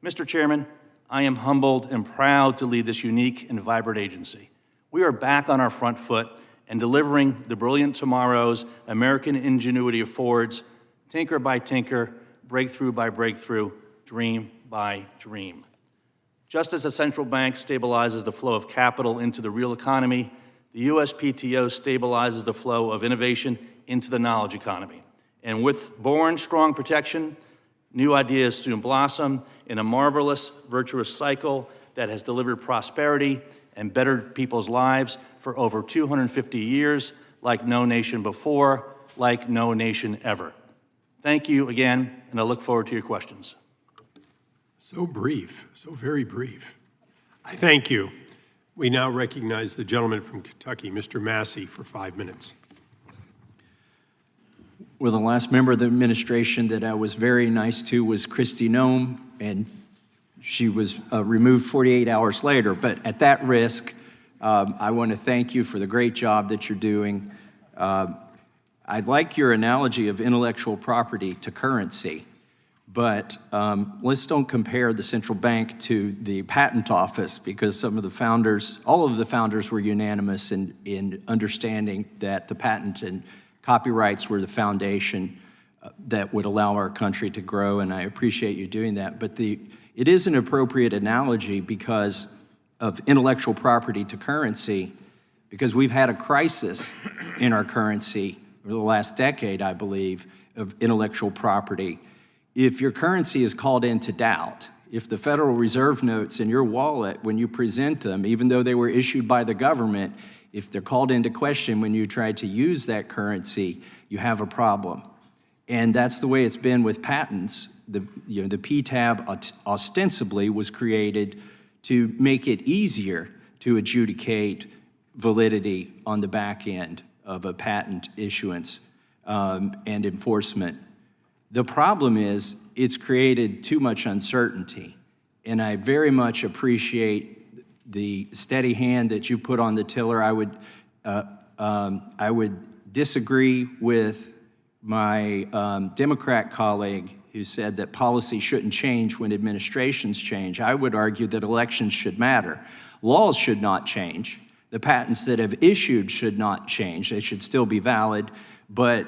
Mr. Chairman, I am humbled and proud to lead this unique and vibrant agency. We are back on our front foot and delivering the brilliant tomorrows American ingenuity affords, tinker by tinker, breakthrough by breakthrough, dream by dream. Just as a central bank stabilizes the flow of capital into the real economy, the USPTO stabilizes the flow of innovation into the knowledge economy. And with born strong protection, new ideas soon blossom in a marvelous, virtuous cycle that has delivered prosperity and bettered people's lives for over 250 years, like no nation before, like no nation ever. Thank you again, and I look forward to your questions. So brief, so very brief. I thank you. We now recognize the gentleman from Kentucky, Mr. Massey, for 5 minutes. Well, the last member of the administration that I was very nice to was Kristi Noem, and she was removed 48 hours later. But at that risk, I want to thank you for the great job that you're doing. I like your analogy of intellectual property to currency, but let's don't compare the central bank to the patent office, because some of the founders, all of the founders were unanimous in understanding that the patent and copyrights were the foundation that would allow our country to grow, and I appreciate you doing that. But it is an appropriate analogy because of intellectual property to currency, because we've had a crisis in our currency over the last decade, I believe, of intellectual property. If your currency is called into doubt, if the Federal Reserve notes in your wallet when you present them, even though they were issued by the government, if they're called into question when you try to use that currency, you have a problem. And that's the way it's been with patents. The PTAB ostensibly was created to make it easier to adjudicate validity on the back end of a patent issuance and enforcement. The problem is it's created too much uncertainty, and I very much appreciate the steady hand that you've put on the tiller. I would disagree with my Democrat colleague who said that policy shouldn't change when administrations change. I would argue that elections should matter. Laws should not change. The patents that have issued should not change. They should still be valid, but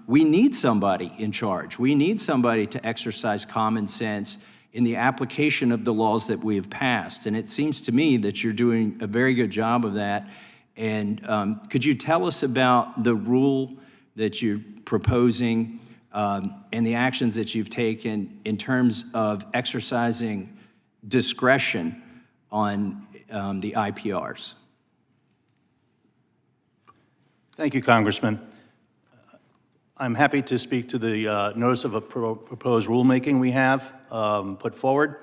we need somebody in charge. We need somebody to exercise common sense in the application of the laws that we have passed. And it seems to me that you're doing a very good job of that. And could you tell us about the rule that you're proposing and the actions that you've taken in terms of exercising discretion on the IPRs? Thank you, Congressman. I'm happy to speak to the notice of a proposed rulemaking we have put forward.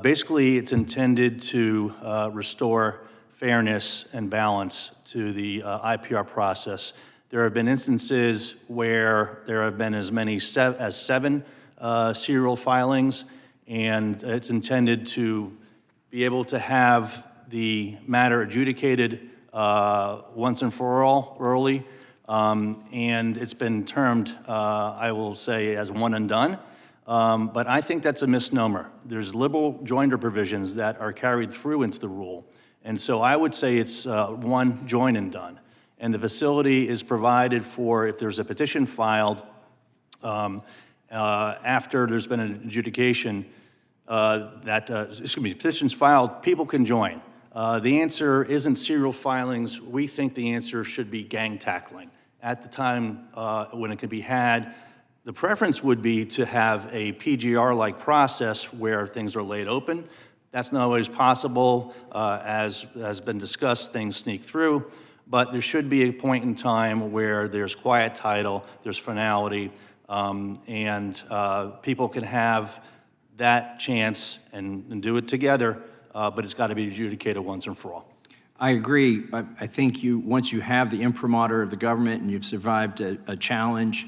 Basically, it's intended to restore fairness and balance to the IPR process. There have been instances where there have been as many as 7 serial filings, and it's intended to be able to have the matter adjudicated once and for all early. And it's been termed, I will say, as one and done. But I think that's a misnomer. There's liberal joinder provisions that are carried through into the rule. And so I would say it's one join and done. And the facility is provided for if there's a petition filed after there's been an adjudication, petitions filed, people can join. The answer isn't serial filings. We think the answer should be gang tackling. At the time when it can be had, the preference would be to have a PGR-like process where things are laid open. That's not always possible. As has been discussed, things sneak through. But there should be a point in time where there's quiet title, there's finality, and people can have that chance and do it together, but it's got to be adjudicated once and for all. I agree. I think once you have the imprimatur of the government and you've survived a challenge,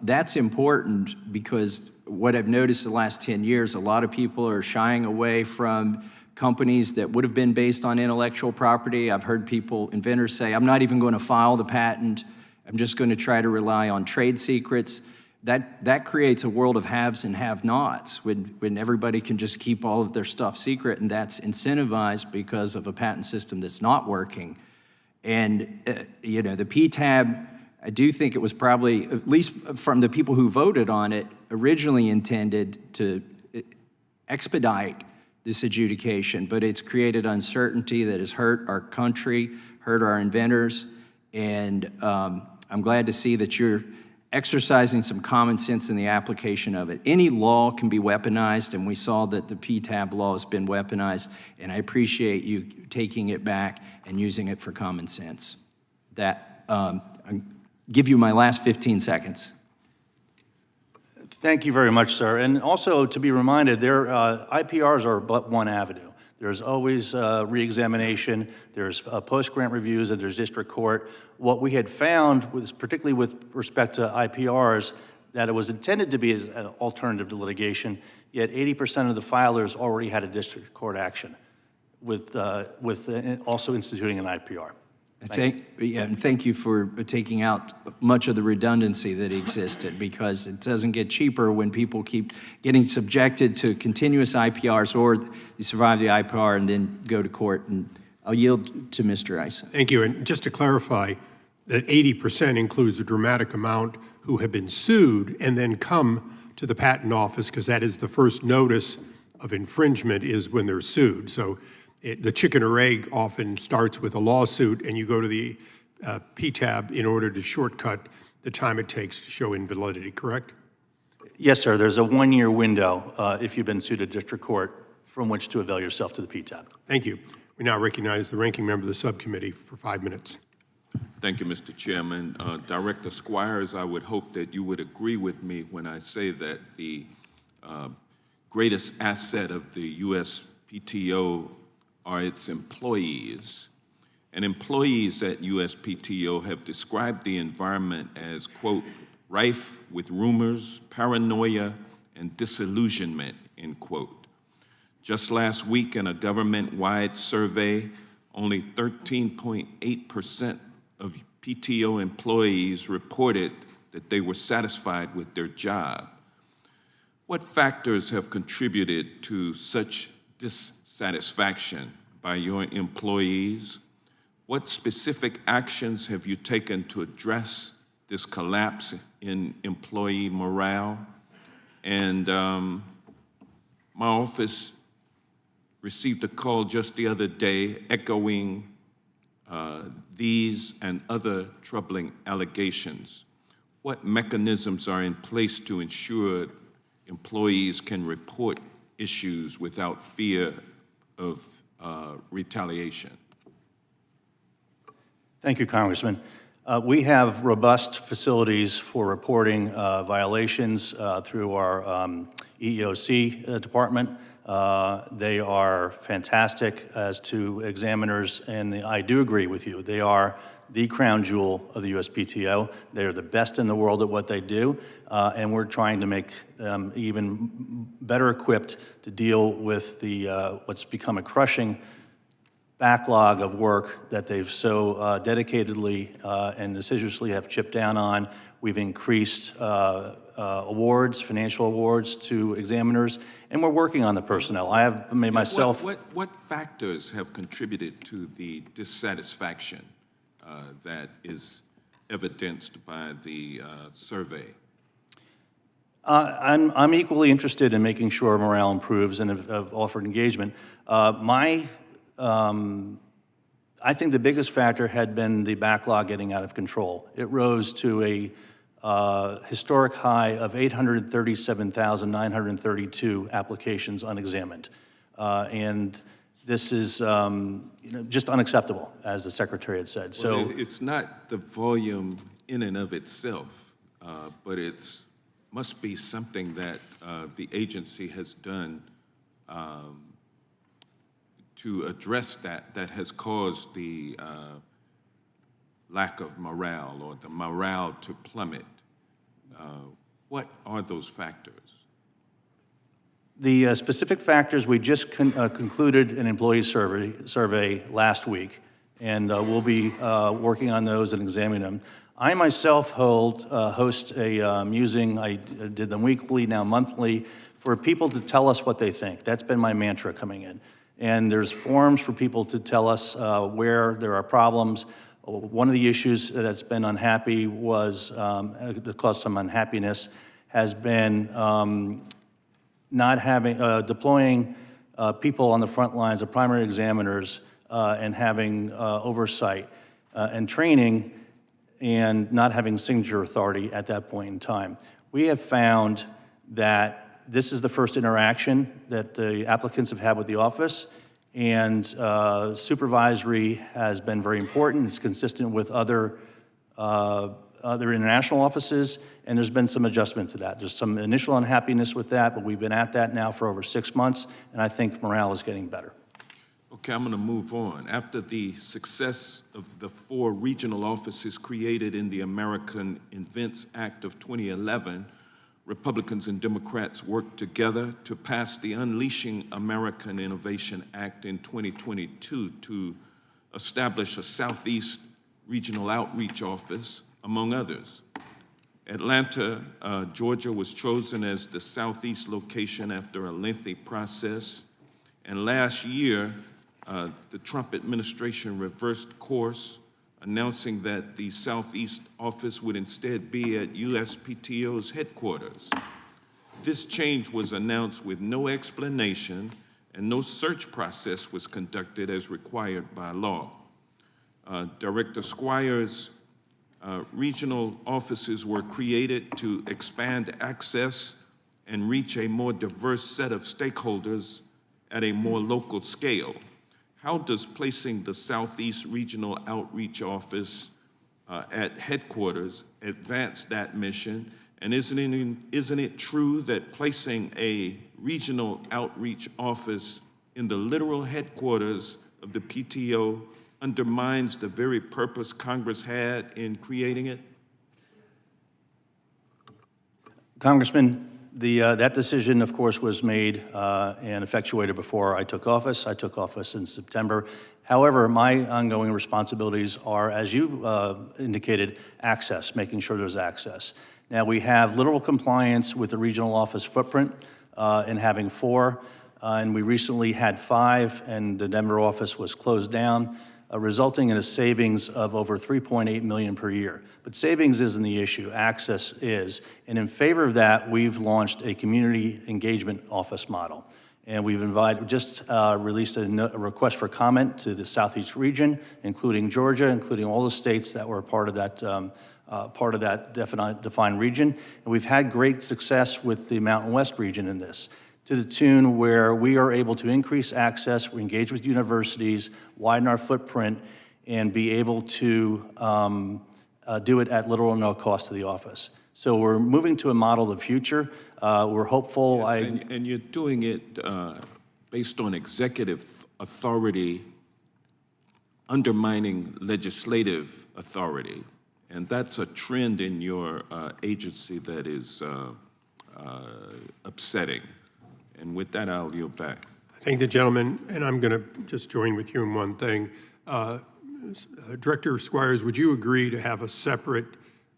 that's important, because what I've noticed the last 10 years, a lot of people are shying away from companies that would have been based on intellectual property. I've heard inventors say, I'm not even going to file the patent. I'm just going to try to rely on trade secrets. That creates a world of haves and have-nots when everybody can just keep all of their stuff secret, and that's incentivized because of a patent system that's not working. And, the PTAB, I do think it was probably, at least from the people who voted on it, originally intended to expedite this adjudication, but it's created uncertainty that has hurt our country, hurt our inventors, and I'm glad to see that you're exercising some common sense in the application of it. Any law can be weaponized, and we saw that the PTAB law has been weaponized, and I appreciate you taking it back and using it for common sense. I'll give you my last 15 seconds. Thank you very much, sir. And also to be reminded, IPRs are but one avenue. There's always reexamination, there's post-grant reviews, and there's district court. What we had found was, particularly with respect to IPRs, that it was intended to be as an alternative to litigation, yet 80% of the filers already had a district court action with also instituting an IPR. And thank you for taking out much of the redundancy that existed, because it doesn't get cheaper when people keep getting subjected to continuous IPRs, or they survive the IPR and then go to court. And I'll yield to Mr. Issa. Thank you. And just to clarify, that 80% includes a dramatic amount who have been sued and then come to the patent office, because that is the first notice of infringement, is when they're sued. So the chicken or egg often starts with a lawsuit, and you go to the PTAB in order to shortcut the time it takes to show invalidity, correct? Yes, sir. There's a one-year window if you've been sued at district court from which to avail yourself to the PTAB. Thank you. We now recognize the ranking member of the subcommittee for 5 minutes. Thank you, Mr. Chairman. Director Squires, I would hope that you would agree with me when I say that the greatest asset of the USPTO are its employees. And employees at USPTO have described the environment as, quote, rife with rumors, paranoia, and disillusionment, end quote. Just last week in a government-wide survey, only 13.8% of PTO employees reported that they were satisfied with their job. What factors have contributed to such dissatisfaction by your employees? What specific actions have you taken to address this collapse in employee morale? And my office received a call just the other day echoing these and other troubling allegations. What mechanisms are in place to ensure employees can report issues without fear of retaliation? Thank you, Congressman. We have robust facilities for reporting violations through our EEOC department. They are fantastic as to examiners, and I do agree with you. They are the crown jewel of the USPTO. They are the best in the world at what they do, and we're trying to make them even better equipped to deal with the what's become a crushing backlog of work that they've so dedicatedly and assiduously have chipped down on. We've increased awards, financial awards to examiners, and we're working on the personnel. I have made myself... What factors have contributed to the dissatisfaction that is evidenced by the survey? I'm equally interested in making sure morale improves and have offered engagement. I think the biggest factor had been the backlog getting out of control. It rose to a historic high of 837,932 applications unexamined. And this is just unacceptable, as the Secretary had said. Well, it's not the volume in and of itself, but it's must be something that the agency has done to address that has caused the lack of morale or the morale to plummet. What are those factors? The specific factors, we just concluded an employee survey last week, and we'll be working on those and examining them. I myself host a musing, I did them weekly, now monthly, for people to tell us what they think. That's been my mantra coming in. And there's forums for people to tell us where there are problems. One of the issues that's been unhappy was, that caused some unhappiness, has been not having, deploying people on the front lines of primary examiners and having oversight and training and not having signature authority at that point in time. We have found that this is the first interaction that the applicants have had with the office, and supervisory has been very important. It's consistent with other international offices, and there's been some adjustment to that. There's some initial unhappiness with that, but we've been at that now for over 6 months, and I think morale is getting better. Okay, I'm going to move on. After the success of the 4 regional offices created in the American Invents Act of 2011, Republicans and Democrats worked together to pass the Unleashing American Innovation Act in 2022 to establish a Southeast Regional Outreach Office, among others. Atlanta, Georgia was chosen as the Southeast location after a lengthy process. And last year, the Trump administration reversed course, announcing that the Southeast office would instead be at USPTO's headquarters. This change was announced with no explanation, and no search process was conducted as required by law. Director Squires' regional offices were created to expand access and reach a more diverse set of stakeholders at a more local scale. How does placing the Southeast Regional Outreach Office at headquarters advance that mission? And isn't it true that placing a regional outreach office in the literal headquarters of the PTO undermines the very purpose Congress had in creating it? Congressman, that decision, of course, was made and effectuated before I took office. I took office in September. However, my ongoing responsibilities are, as you indicated, access, making sure there's access. Now, we have literal compliance with the regional office footprint in having 4, and we recently had 5, and the Denver office was closed down, resulting in a savings of over $3.8 million per year. But savings isn't the issue, access is. And in favor of that, we've launched a community engagement office model. And we've just released a request for comment to the Southeast region, including Georgia, including all the states that were part of that defined region. And we've had great success with the Mountain West region in this, to the tune where we are able to increase access, we engage with universities, widen our footprint, and be able to do it at little or no cost to the office. So we're moving to a model of the future. We're hopeful. Yes, and you're doing it based on executive authority undermining legislative authority. And that's a trend in your agency that is upsetting. And with that, I'll yield back. I thank the gentleman, and I'm going to just join with you in one thing. Director Squires, would you agree to have a separate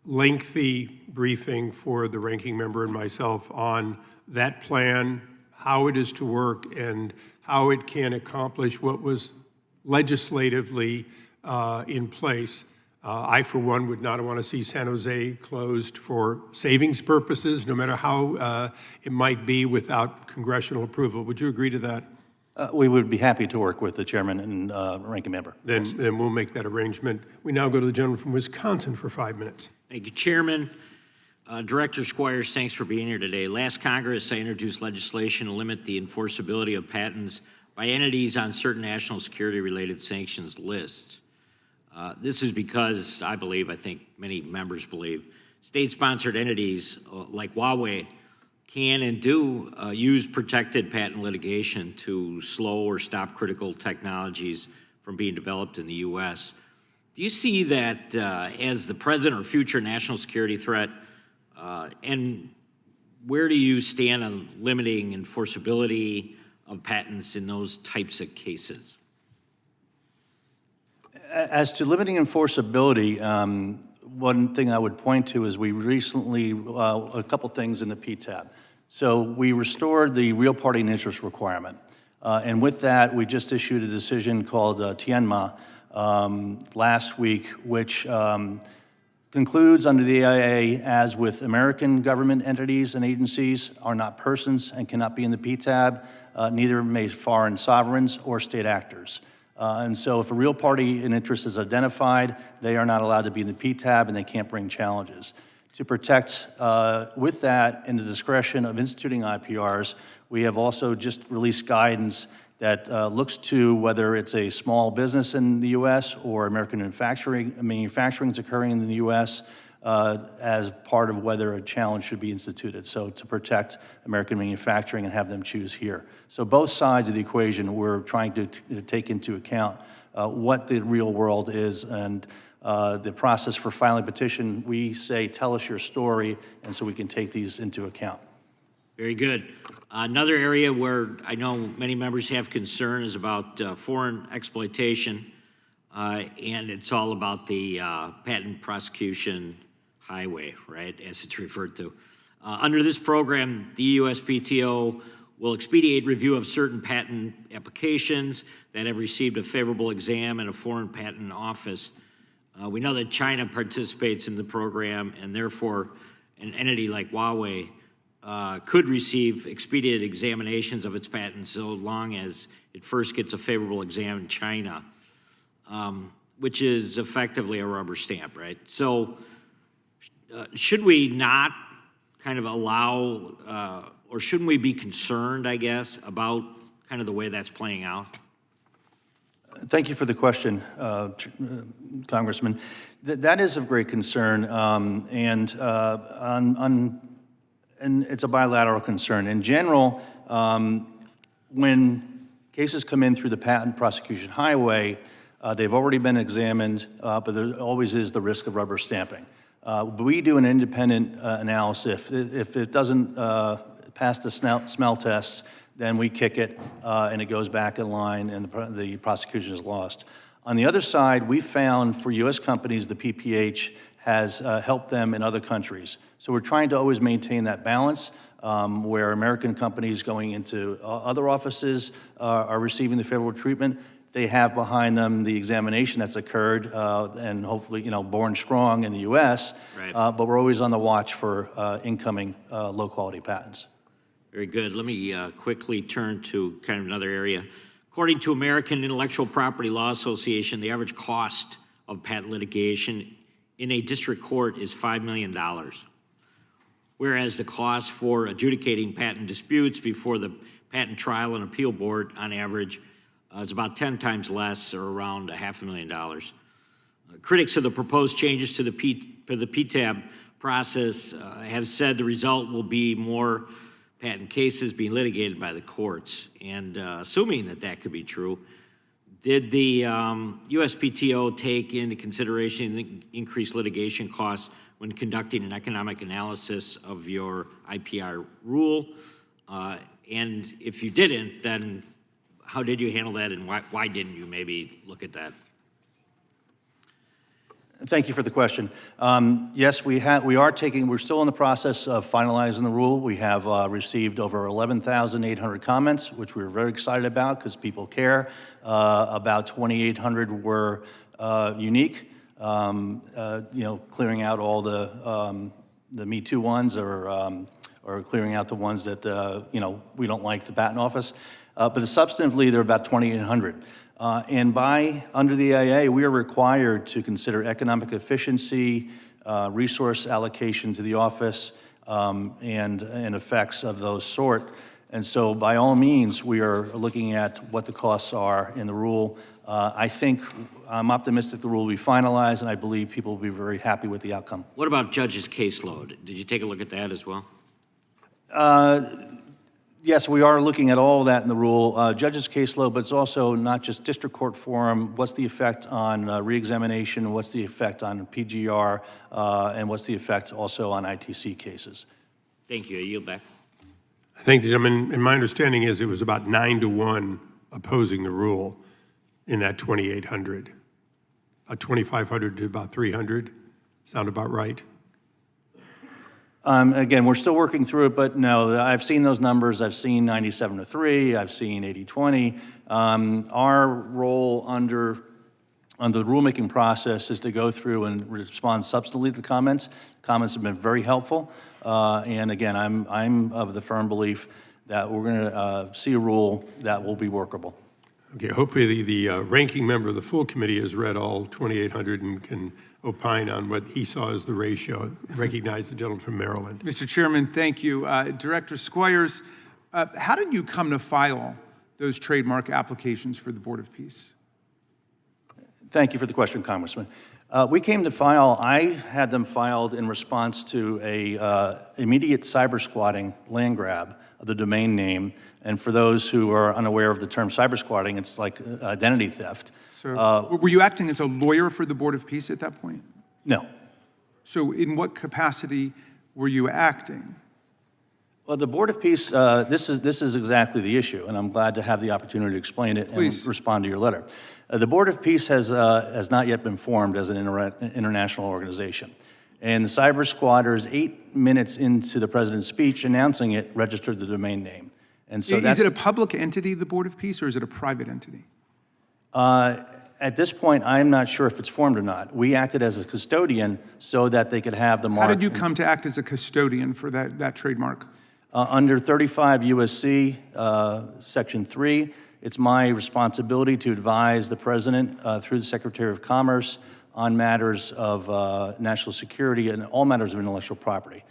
lengthy briefing for the ranking member and myself on that plan, how it is to work, and how it can accomplish what was legislatively in place? I, for one, would not want to see San Jose closed for savings purposes, no matter how it might be without congressional approval. Would you agree to that? We would be happy to work with the chairman and ranking member. Then we'll make that arrangement. We now go to the gentleman from Wisconsin for 5 minutes. Thank you, Chairman. Director Squires, thanks for being here today. Last Congress, I introduced legislation to limit the enforceability of patents by entities on certain national security-related sanctions lists. This is because I think many members believe, state-sponsored entities like Huawei can and do use protected patent litigation to slow or stop critical technologies from being developed in the U.S. Do you see that as the present or future national security threat? And where do you stand on limiting enforceability of patents in those types of cases? As to limiting enforceability, one thing I would point to is we recently, a couple things in the PTAB. So we restored the real party and interest requirement. And with that, we just issued a decision called Tianma last week, which concludes under the AIA, as with American government entities and agencies, are not persons and cannot be in the PTAB, neither may foreign sovereigns or state actors. And so if a real party in interest is identified, they are not allowed to be in the PTAB and they can't bring challenges. To protect with that in the discretion of instituting IPRs, we have also just released guidance that looks to whether it's a small business in the U.S. or American manufacturing is occurring in the U.S. As part of whether a challenge should be instituted. So to protect American manufacturing and have them choose here. So both sides of the equation, we're trying to take into account what the real world is, and the process for filing a petition, we say, tell us your story, and so we can take these into account. Very good. Another area where I know many members have concern is about foreign exploitation, and it's all about the patent prosecution highway, right, as it's referred to. Under this program, the USPTO will expedite review of certain patent applications that have received a favorable exam in a foreign patent office. We know that China participates in the program, and therefore an entity like Huawei could receive expedited examinations of its patents so long as it first gets a favorable exam in China, which is effectively a rubber stamp, right? So should we not kind of allow, or shouldn't we be concerned, I guess, about kind of the way that's playing out? Thank you for the question, Congressman. That is of great concern, and it's a bilateral concern. In general, when cases come in through the patent prosecution highway, they've already been examined, but there always is the risk of rubber stamping. We do an independent analysis. If it doesn't pass the smell test, then we kick it and it goes back in line and the prosecution is lost. On the other side, we found for U.S. companies, the PPH has helped them in other countries. So we're trying to always maintain that balance where American companies going into other offices are receiving the favorable treatment. They have behind them the examination that's occurred and hopefully, born strong in the U.S., Right. But we're always on the watch for incoming low-quality patents. Very good. Let me quickly turn to kind of another area. According to American Intellectual Property Law Association, the average cost of patent litigation in a district court is $5 million, whereas the cost for adjudicating patent disputes before the Patent Trial and Appeal Board on average is about 10 times less, or around $500,000. Critics of the proposed changes to the PTAB process have said the result will be more patent cases being litigated by the courts. And assuming that could be true, did the USPTO take into consideration the increased litigation costs when conducting an economic analysis of your IPR rule? And if you didn't, then how did you handle that, and why didn't you maybe look at that? Thank you for the question. Yes, we're still in the process of finalizing the rule. We have received over 11,800 comments, which we're very excited about because people care. About 2,800 were unique. clearing out all the Me Too ones or clearing out the ones that, we don't like the patent office. But substantively, there are about 2,800. And under the AA, we are required to consider economic efficiency, resource allocation to the office, and effects of those sort. And so by all means, we are looking at what the costs are in the rule. I'm optimistic the rule will be finalized, and I believe people will be very happy with the outcome. What about judges' caseload? Did you take a look at that as well? Yes, we are looking at all that in the rule. Judges' caseload, but it's also not just district court forum. What's the effect on reexamination? What's the effect on PGR? And what's the effect also on ITC cases? Thank you. I yield back. I think, and my understanding is it was about 9-1 opposing the rule in that 2,800. 2,500 to about 300. Sound about right? Again, we're still working through it, but no, I've seen those numbers. I've seen 97-3. I've seen 80-20. Our role under the rulemaking process is to go through and respond substantively to the comments. Comments have been very helpful. And again, I'm of the firm belief that we're going to see a rule that will be workable. Okay, hopefully the ranking member of the full committee has read all 2,800 and can opine on what he saw as the ratio. Recognize the gentleman from Maryland. Mr. Chairman, thank you. Director Squires, how did you come to file those trademark applications for the Board of Peace? Thank you for the question, Congressman. We came to file, I had them filed in response to a immediate cyber squatting land grab of the domain name. And for those who are unaware of the term cyber squatting, it's like identity theft. So were you acting as a lawyer for the Board of Peace at that point? No. So in what capacity were you acting? Well, the Board of Peace, this is exactly the issue, and I'm glad to have the opportunity to explain it Please. and respond to your letter. The Board of Peace has not yet been formed as an international organization. And the cyber squatters, 8 minutes into the president's speech announcing it, registered the domain name. And so Is it a public entity, the Board of Peace, or is it a private entity? At this point, I'm not sure if it's formed or not. We acted as a custodian so that they could have the mark. How did you come to act as a custodian for that trademark? Under 35 USC Section 3, it's my responsibility to advise the president through the Secretary of Commerce on matters of national security and all matters of intellectual property.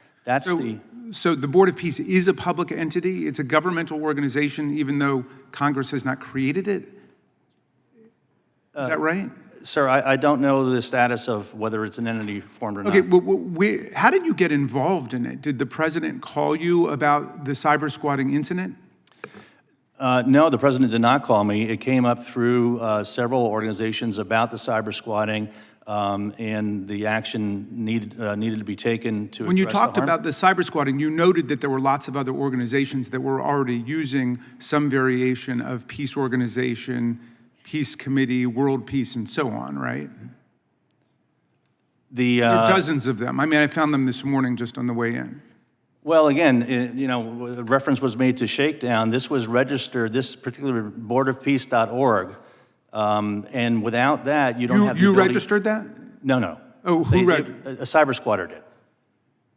So the Board of Peace is a public entity? It's a governmental organization, even though Congress has not created it? Is that right? Sir, I don't know the status of whether it's an entity formed or not. Okay, well, how did you get involved in it? Did the president call you about the cyber squatting incident? No, the president did not call me. It came up through several organizations about the cyber squatting, and the action needed to be taken to When you address the talked harm. about the cyber squatting, you noted that there were lots of other organizations that were already using some variation of peace organization, peace committee, world peace, and so on, right? There are dozens of them. I mean, I found them this morning just on the way in. Well, again, reference was made to Shakedown. This was registered, this particular boardofpeace.org, and without that, you don't have the You ability. registered that? No. Oh, who registered? A cyber squatter did.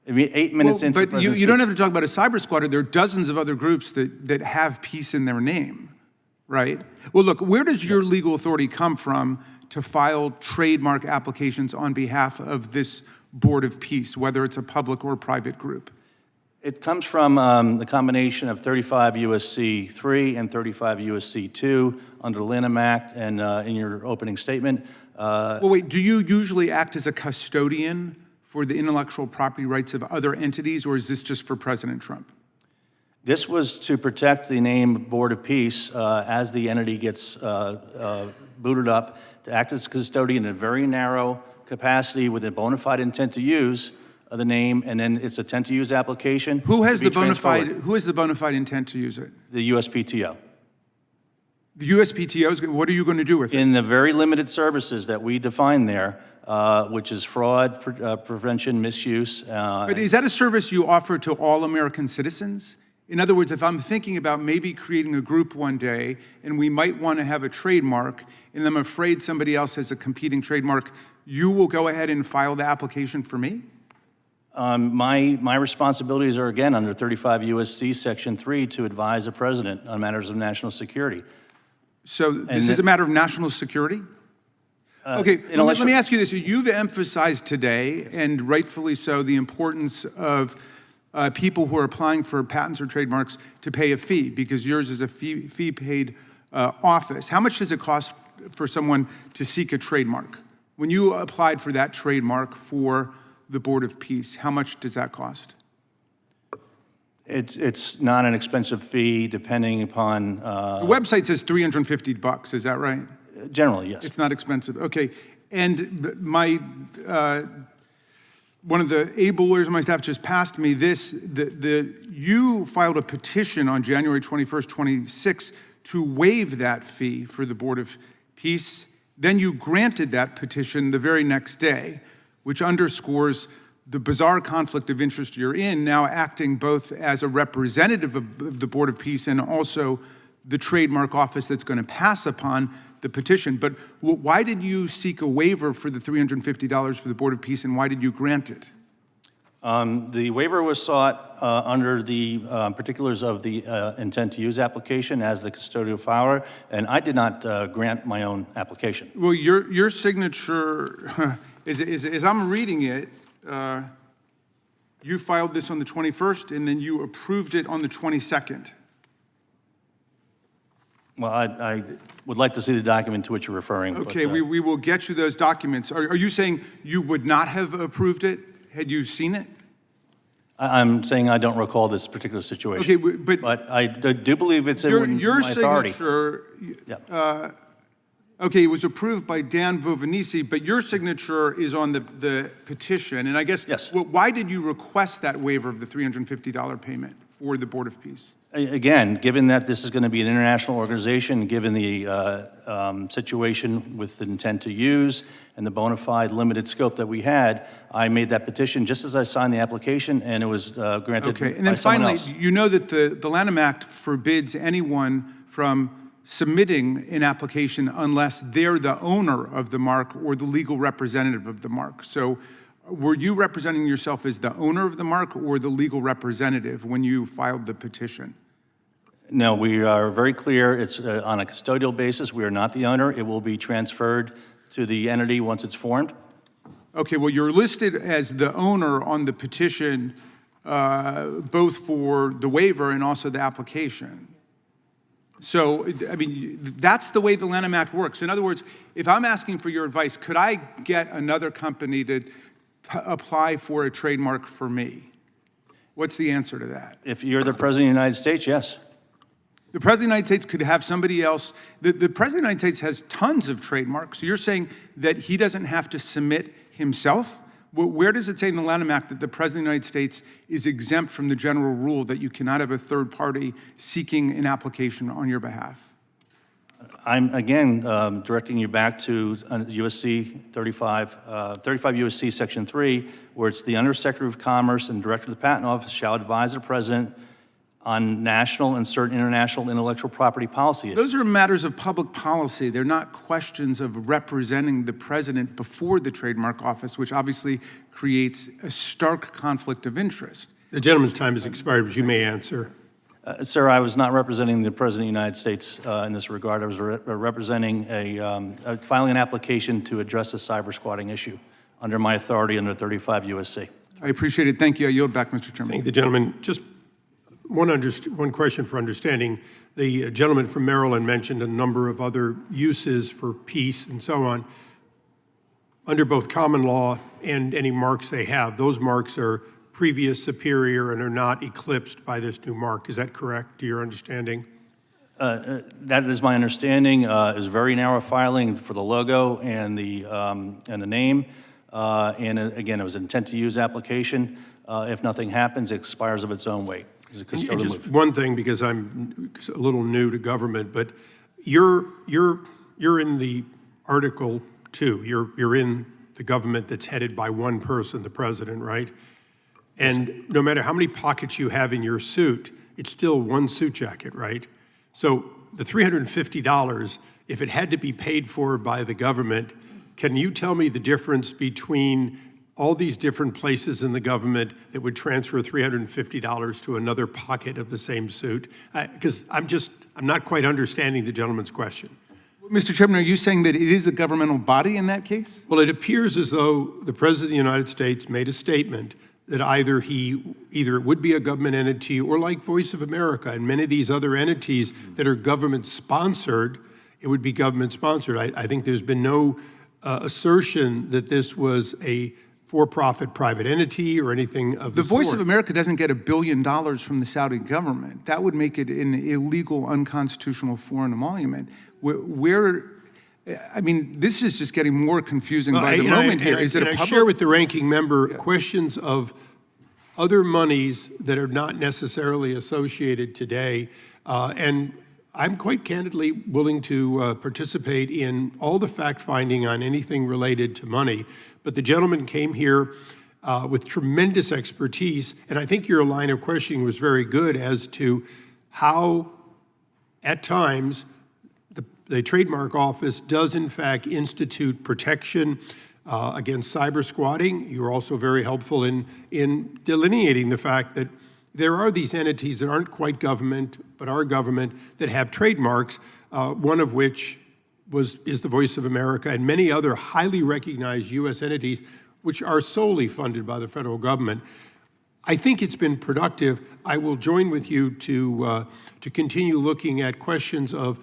I mean, 8 minutes into the But president's you don't speech. have to talk about a cyber squatter. There are dozens of other groups that have peace in their name, right? Well, look, where does your legal authority come from to file trademark applications on behalf of this Board of Peace, whether it's a public or private group? It comes from the combination of 35 USC 3 and 35 USC 2 under the Lanham Act and in your opening statement. Well, wait, do you usually act as a custodian for the intellectual property rights of other entities, or is this just for President Trump? This was to protect the name Board of Peace as the entity gets booted up, to act as a custodian in a very narrow capacity with a bona fide intent to use the name, and then it's a intent to use application. Who has to be the bona fide? transferred. Who has the bona fide intent to use it? The USPTO. The USPTO. What are you going to do with it? In the very limited services that we define there, which is fraud, prevention, misuse. But is that a service you offer to all American citizens? In other words, if I'm thinking about maybe creating a group one day and we might want to have a trademark, and I'm afraid somebody else has a competing trademark, you will go ahead and file the application for me? My responsibilities are, again, under 35 USC Section 3 to advise the president on matters of national security. So this is a matter of national security? Okay, let me ask you this. You've emphasized today, and rightfully so, the importance of people who are applying for patents or trademarks to pay a fee, because yours is a fee-paid office. How much does it cost for someone to seek a trademark? When you applied for that trademark for the Board of Peace, how much does that cost? It's not an expensive fee, depending upon... The website says $350, is that right? Generally, yes. It's not expensive, okay. And my, one of the able lawyers on my staff just passed me this, you filed a petition on January 21st, 26 to waive that fee for the Board of Peace. Then you granted that petition the very next day, which underscores the bizarre conflict of interest you're in, now acting both as a representative of the Board of Peace and also the trademark office that's going to pass upon the petition. But why did you seek a waiver for the $350 for the Board of Peace, and why did you grant it? The waiver was sought under the particulars of the intent to use application as the custodial filer, and I did not grant my own application. Well, your signature, as I'm reading it, you filed this on the 21st, and then you approved it on the 22nd. Well, I would like to see the document to which you're referring. Okay, but, we will get you those documents. Are you saying you would not have approved it had you seen it? I'm saying I don't recall this particular situation. Okay, but I do believe it's in your my authority. signature, Yeah. okay, it was approved by Dan Vovanisi, but your signature is on the petition. And I guess, yes. Why did you request that waiver of the $350 payment for the Board of Peace? Again, given that this is going to be an international organization, given the situation with the intent to use and the bona fide limited scope that we had, I made that petition just as I signed the application, and it was granted Okay, and by then someone finally, else. you know that the Lanham Act forbids anyone from submitting an application unless they're the owner of the mark or the legal representative of the mark. So were you representing yourself as the owner of the mark or the legal representative when you filed the petition? No, we are very clear. It's on a custodial basis. We are not the owner. It will be transferred to the entity once it's formed. Okay, well, you're listed as the owner on the petition, both for the waiver and also the application. So, I mean, that's the way the Lanham Act works. In other words, if I'm asking for your advice, could I get another company to apply for a trademark for me? What's the answer to that? If you're the President of the United States, yes. The President of the United States could have somebody else. The President of the United States has tons of trademarks. So you're saying that he doesn't have to submit himself? Where does it say in the Lanham Act that the President of the United States is exempt from the general rule that you cannot have a third party seeking an application on your behalf? I'm, again, directing you back to USC 35 USC Section 3, where it's the Undersecretary of Commerce and Director of the Patent Office shall advise the President on national and certain international intellectual property policy issues. Those are matters of public policy. They're not questions of representing the President before the Trademark Office, which obviously creates a stark conflict of interest. The gentleman's time has expired, but you may answer. Sir, I was not representing the President of the United States in this regard. I was representing filing an application to address the cyber squatting issue under my authority under 35 USC. I appreciate it. Thank you. I yield back, Mr. Chairman. Thank the gentleman. Just one question for understanding. The gentleman from Maryland mentioned a number of other uses for peace and so on. Under both common law and any marks they have, those marks are previous superior and are not eclipsed by this new mark. Is that correct, to your understanding? That is my understanding. It was very narrow filing for the logo and the name. And again, it was an intent to use application. If nothing happens, it expires of its own weight. And just one thing, because I'm a little new to government, but you're in the Article 2. You're in the government that's headed by one person, the president, right? And no matter how many pockets you have in your suit, it's still one suit jacket, right? So the $350, if it had to be paid for by the government, Can you tell me the difference between all these different places in the government that would transfer $350 to another pocket of the same suit? Because I'm not quite understanding the gentleman's question. Mr. Chairman, are you saying that it is a governmental body in that case? Well, it appears as though the President of the United States made a statement that either it would be a government entity or like Voice of America and many of these other entities that are government-sponsored, it would be government-sponsored. I think there's been no assertion that this was a for-profit private entity or anything of the sort. The Voice of America doesn't get $1 billion from the Saudi government. That would make it an illegal, unconstitutional foreign emolument. I mean, this is just getting more confusing by the moment here. Is it a I public? share with the ranking member questions of other monies that are not necessarily associated today, and I'm quite candidly willing to participate in all the fact-finding on anything related to money. But the gentleman came here with tremendous expertise, and I think your line of questioning was very good as to how, at times, the Trademark Office does in fact institute protection against cyber squatting. You were also very helpful in delineating the fact that there are these entities that aren't quite government, but are government, that have trademarks, one of which is the Voice of America and many other highly recognized U.S. entities which are solely funded by the federal government. I think it's been productive. I will join with you to continue looking at questions of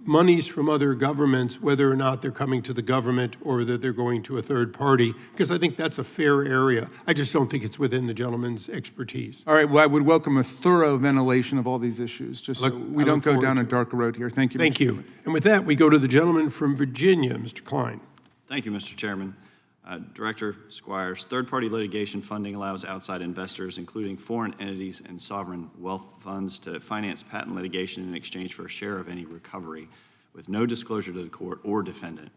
monies from other governments, whether or not they're coming to the government or that they're going to a third party, because I think that's a fair area. I just don't think it's within the gentleman's expertise. All right, well, I would welcome a thorough ventilation of all these issues, just so we don't go down a dark road here. Thank you, Mr. Thank you. Chairman. And with that, we go to the gentleman from Virginia, Mr. Klein. Thank you, Mr. Chairman. Director Squires, third-party litigation funding allows outside investors, including foreign entities and sovereign wealth funds, to finance patent litigation in exchange for a share of any recovery, with no disclosure to the court or defendant.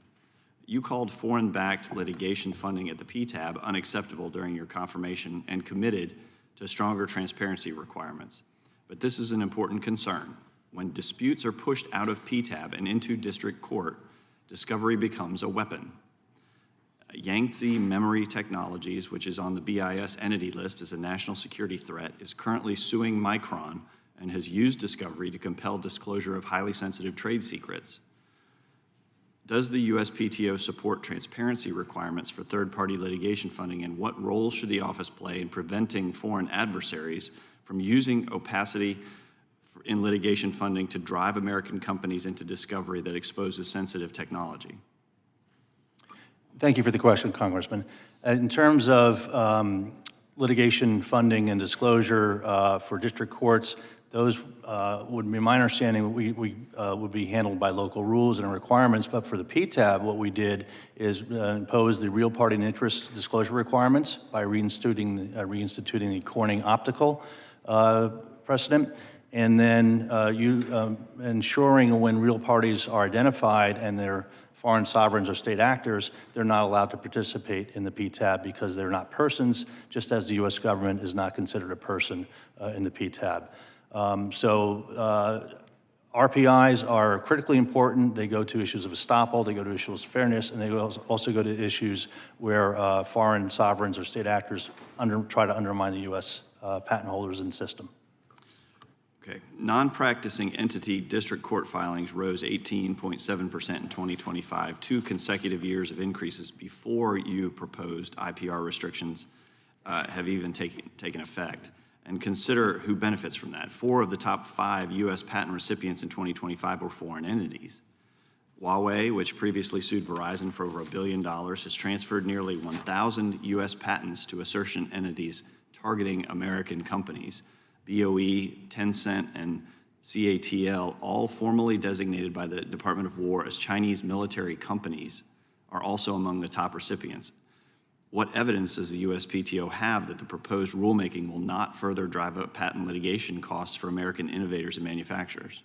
You called foreign-backed litigation funding at the PTAB unacceptable during your confirmation and committed to stronger transparency requirements. But this is an important concern. When disputes are pushed out of PTAB and into district court, discovery becomes a weapon. Yangtze Memory Technologies, which is on the BIS entity list as a national security threat, is currently suing Micron and has used discovery to compel disclosure of highly sensitive trade secrets. Does the USPTO support transparency requirements for third-party litigation funding, and what role should the office play in preventing foreign adversaries from using opacity in litigation funding to drive American companies into discovery that exposes sensitive technology? Thank you for the question, Congressman. In terms of litigation funding and disclosure for district courts, those would be my understanding would be handled by local rules and requirements. But for the PTAB, what we did is impose the real party and interest disclosure requirements by reinstituting the Corning optical precedent, and then ensuring when real parties are identified and they're foreign sovereigns or state actors, they're not allowed to participate in the PTAB because they're not persons, just as the U.S. government is not considered a person in the PTAB. RPIs are critically important. They go to issues of estoppel, they go to issues of fairness, and they also go to issues where foreign sovereigns or state actors try to undermine the U.S. Patent holders and system. Okay. Non-practicing entity district court filings rose 18.7% in 2025, 2 consecutive years of increases before you proposed IPR restrictions have even taken effect. And consider who benefits from that. 4 of the top 5 U.S. patent recipients in 2025 were foreign entities. Huawei, which previously sued Verizon for over $1 billion, has transferred nearly 1,000 U.S. patents to assertion entities targeting American companies. BOE, Tencent, and CATL, all formally designated by the Department of War as Chinese military companies, are also among the top recipients. What evidence does the USPTO have that the proposed rulemaking will not further drive up patent litigation costs for American innovators and manufacturers?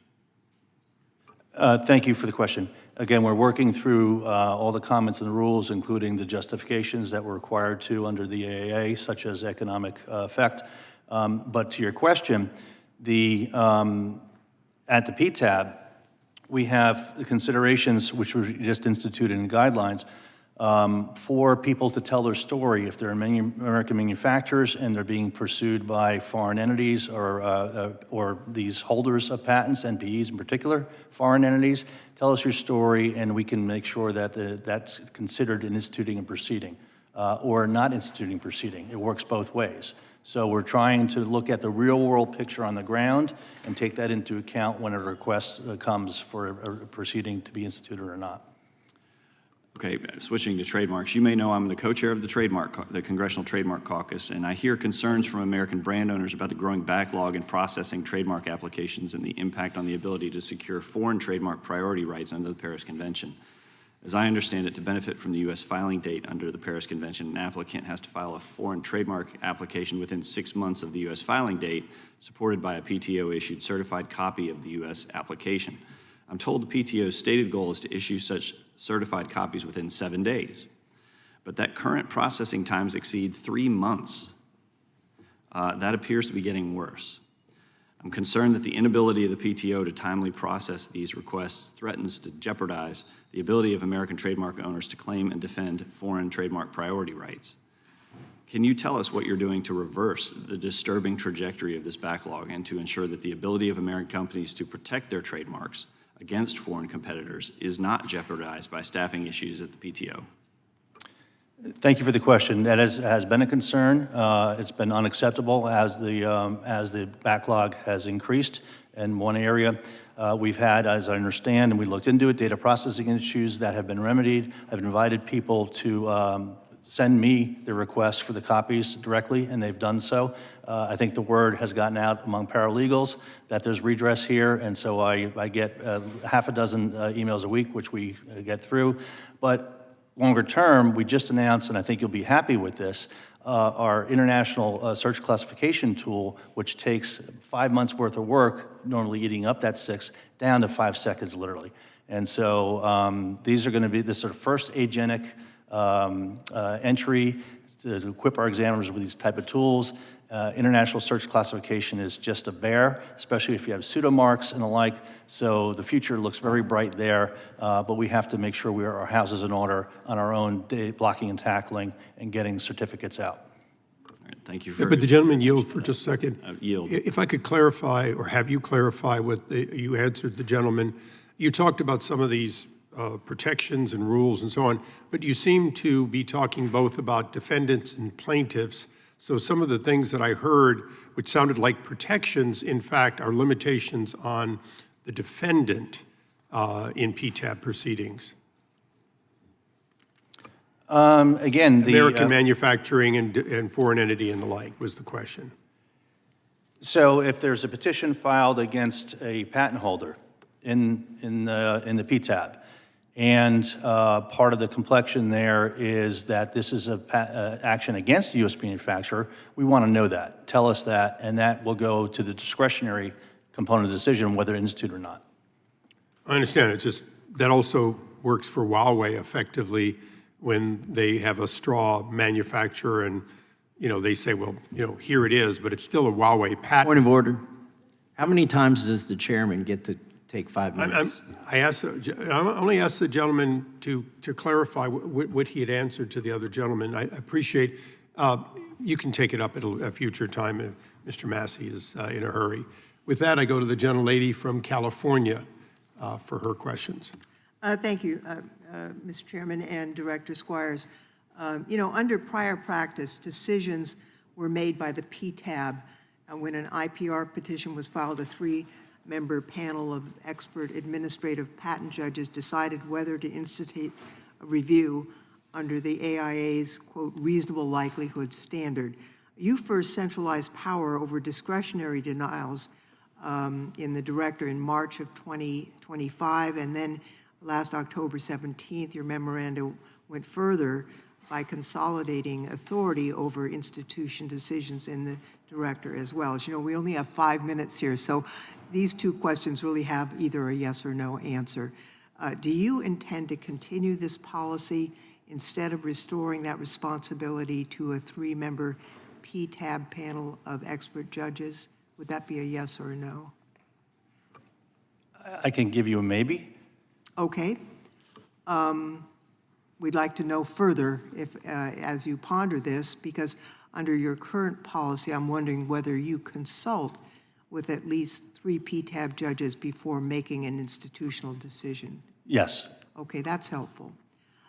Thank you for the question. Again, we're working through all the comments and the rules, including the justifications that we're required to under the AAA, such as economic effect. But to your question, at the PTAB, we have the considerations which were just instituted in guidelines for people to tell their story if they're American manufacturers and they're being pursued by foreign entities or these holders of patents, NPEs in particular, foreign entities. Tell us your story and we can make sure that that's considered in instituting a proceeding or not instituting proceeding. It works both ways. So we're trying to look at the real world picture on the ground and take that into account when a request comes for a proceeding to be instituted or not. Okay, switching to trademarks, you may know I'm the co-chair of the Congressional Trademark Caucus, and I hear concerns from American brand owners about the growing backlog in processing trademark applications and the impact on the ability to secure foreign trademark priority rights under the Paris Convention. As I understand it, to benefit from the U.S. filing date under the Paris Convention, an applicant has to file a foreign trademark application within 6 months of the U.S. filing date, supported by a PTO-issued certified copy of the U.S. application. I'm told the PTO's stated goal is to issue such certified copies within 7 days, but that current processing times exceed 3 months. That appears to be getting worse. I'm concerned that the inability of the PTO to timely process these requests threatens to jeopardize the ability of American trademark owners to claim and defend foreign trademark priority rights. Can you tell us what you're doing to reverse the disturbing trajectory of this backlog and to ensure that the ability of American companies to protect their trademarks against foreign competitors is not jeopardized by staffing issues at the PTO? Thank you for the question. That has been a concern. It's been unacceptable as the backlog has increased in one area. We've had, as I understand, and we looked into it, data processing issues that have been remedied. I've invited people to send me the requests for the copies directly, and they've done so. I think the word has gotten out among paralegals that there's redress here, and so I get half a dozen emails a week, which we get through. But longer term, we just announced, and I think you'll be happy with this, our international search classification tool, which takes 5 months worth of work, normally eating up that 6, down to 5 seconds literally. And so these are going to be this sort of first agentic entry to equip our examiners with these type of tools. International search classification is just a bear, especially if you have pseudomarks and the like. So the future looks very bright there, but we have to make sure we are our houses in order on our own blocking and tackling and getting certificates out. All right, thank you for. But the gentleman yield for just a second. Yield. If I could clarify, or have you clarify what you answered the gentleman. You talked about some of these protections and rules and so on, but you seem to be talking both about defendants and plaintiffs. So some of the things that I heard, which sounded like protections, in fact, are limitations on the defendant in PTAB proceedings. Again, the American manufacturing and foreign entity and the like was the question. So if there's a petition filed against a patent holder in the PTAB, and part of the complexion there is that this is a action against the U.S. manufacturer, we want to know that. Tell us that, and that will go to the discretionary component of the decision whether to institute or not. I understand. It's just that also works for Huawei effectively when they have a straw manufacturer and, they say, well, here it is, but it's still a Huawei patent. Point of order. How many times does the chairman get to take 5 minutes? I only asked the gentleman to clarify what he had answered to the other gentleman. I appreciate, you can take it up at a future time if Mr. Massey is in a hurry. With that, I go to the gentlelady from California for her questions. Thank you, Mr. Chairman and Director Squires. Under prior practice, decisions were made by the PTAB when an IPR petition was filed. A 3-member panel of expert administrative patent judges decided whether to institute a review under the AIA's, quote, reasonable likelihood standard. You first centralized power over discretionary denials in the director in March of 2025, and then last October 17th, your memorandum went further by consolidating authority over institution decisions in the director as well. As you know, we only have 5 minutes here, so these two questions really have either a yes or no answer. Do you intend to continue this policy instead of restoring that responsibility to a 3-member PTAB panel of expert judges? Would that be a yes or a no? I can give you a maybe. Okay. We'd like to know further if, as you ponder this, because under your current policy, I'm wondering whether you consult with at least 3 PTAB judges before making an institutional decision. Yes. Okay, that's helpful.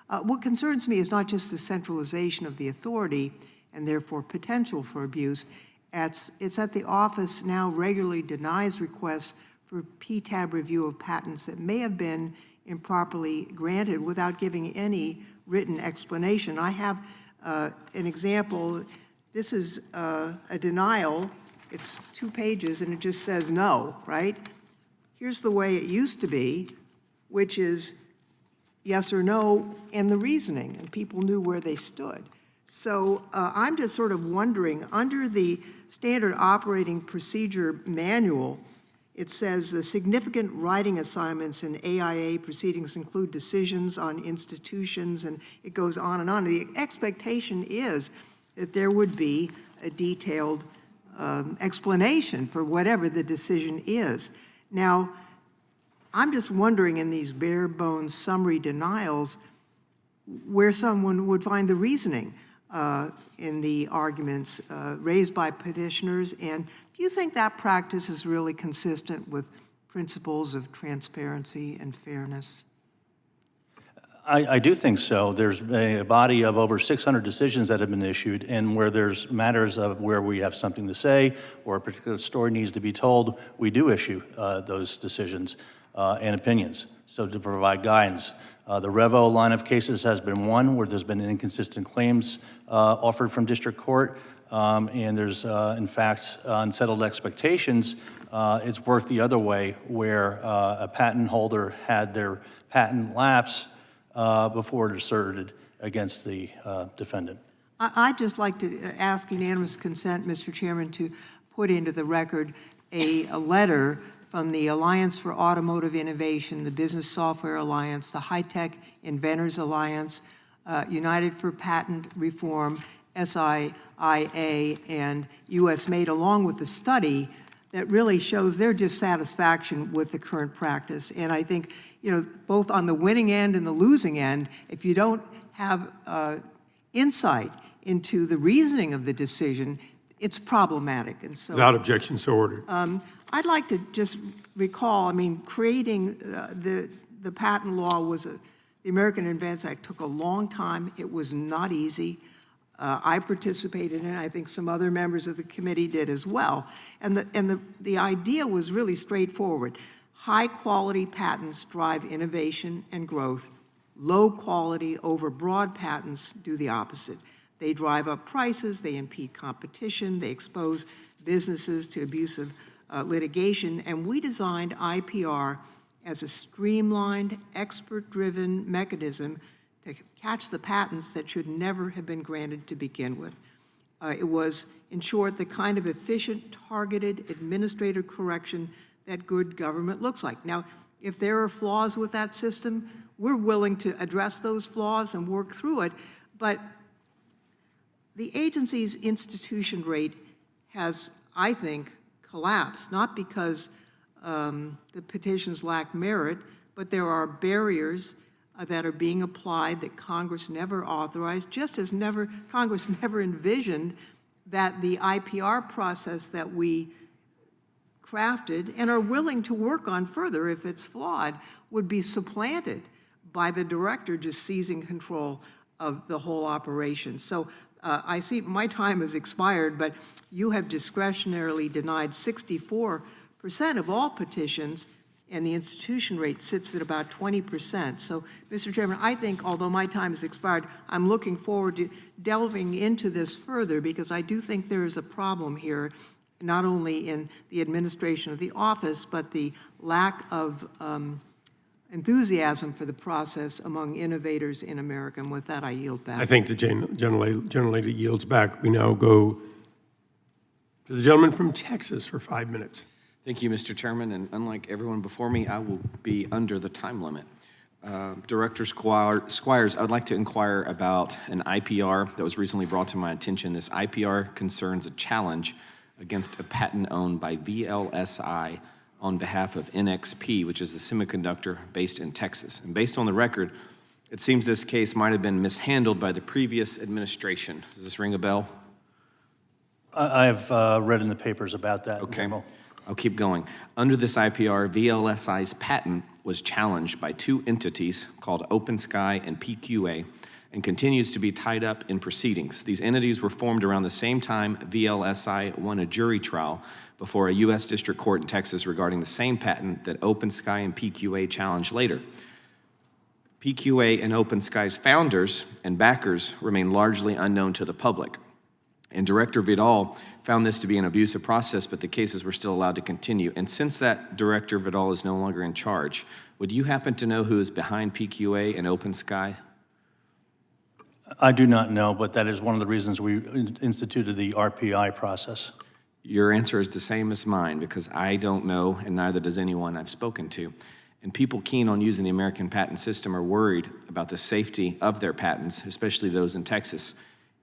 What concerns me is not just the centralization of the authority and therefore potential for abuse. It's that the office now regularly denies requests for PTAB review of patents that may have been improperly granted without giving any written explanation. I have an example. This is a denial. It's 2 pages, and it just says no, right? Here's the way it used to be, which is yes or no, and the reasoning, and people knew where they stood. So I'm just sort of wondering, under the standard operating procedure manual, it says the significant writing assignments in AIA proceedings include decisions on institutions, and it goes on and on. The expectation is that there would be a detailed explanation for whatever the decision is. Now, I'm just wondering in these bare bones summary denials where someone would find the reasoning in the arguments raised by petitioners, and do you think that practice is really consistent with principles of transparency and fairness? I do think so. There's a body of over 600 decisions that have been issued, and where there's matters of where we have something to say or a particular story needs to be told, we do issue those decisions and opinions, so to provide guidance. The Revo line of cases has been one where there's been inconsistent claims offered from district court, and there's, in fact, unsettled expectations. It's worked the other way, where a patent holder had their patent lapse before it asserted against the defendant. I'd just like to ask unanimous consent, Mr. Chairman, to put into the record a letter from the Alliance for Automotive Innovation, the Business Software Alliance, the High Tech Inventors Alliance, United for Patent Reform, SIIA, and US Made, along with the study that really shows their dissatisfaction with the current practice. And I think, you know, both on the winning end and the losing end, if you don't have insight into the reasoning of the decision, it's problematic. And so, Without objection, so ordered. I'd like to just recall, I mean, creating the patent law was, the American Invents Act took a long time. It was not easy. I participated in it. I think some other members of the committee did as well. And the idea was really straightforward. High-quality patents drive innovation and growth. Low-quality, overbroad patents do the opposite. They drive up prices, they impede competition, they expose businesses to abusive litigation, and we designed IPR as a streamlined, expert-driven mechanism to catch the patents that should never have been granted to begin with. It was, in short, the kind of efficient, targeted administrative correction that good government looks like. Now, if there are flaws with that system, we're willing to address those flaws and work through it, but the agency's institution rate has, I think, collapsed, not because the petitions lack merit, but there are barriers that are being applied that Congress never authorized, just as Congress never envisioned that the IPR process that we crafted and are willing to work on further if it's flawed would be supplanted by the director just seizing control of the whole operation. So I see my time has expired, but you have discretionarily denied 64% of all petitions, and the institution rate sits at about 20%. So, Mr. Chairman, I think, although my time has expired, I'm looking forward to delving into this further, because I do think there is a problem here, not only in the administration of the office, but the lack of enthusiasm for the process among innovators in America. And with that, I yield back. I think the gentlelady yields back. We now go to the gentleman from Texas for 5 minutes. Thank you, Mr. Chairman, and unlike everyone before me, I will be under the time limit. Director Squires, I'd like to inquire about an IPR that was recently brought to my attention. This IPR concerns a challenge against a patent owned by VLSI on behalf of NXP, which is a semiconductor based in Texas. And based on the record, it seems this case might have been mishandled by the previous administration. Does this ring a bell? I've read in the papers about that. Okay, I'll keep going. Under this IPR, VLSI's patent was challenged by two entities called OpenSky and PQA and continues to be tied up in proceedings. These entities were formed around the same time VLSI won a jury trial before a U.S. District Court in Texas regarding the same patent that OpenSky and PQA challenged later. PQA and OpenSky's founders and backers remain largely unknown to the public. And Director Vidal found this to be an abusive process, but the cases were still allowed to continue. And since that Director Vidal is no longer in charge, would you happen to know who is behind PQA and OpenSky? I do not know, but that is one of the reasons we instituted the RPI process. Your answer is the same as mine, because I don't know, and neither does anyone I've spoken to. And people keen on using the American patent system are worried about the safety of their patents, especially those in Texas.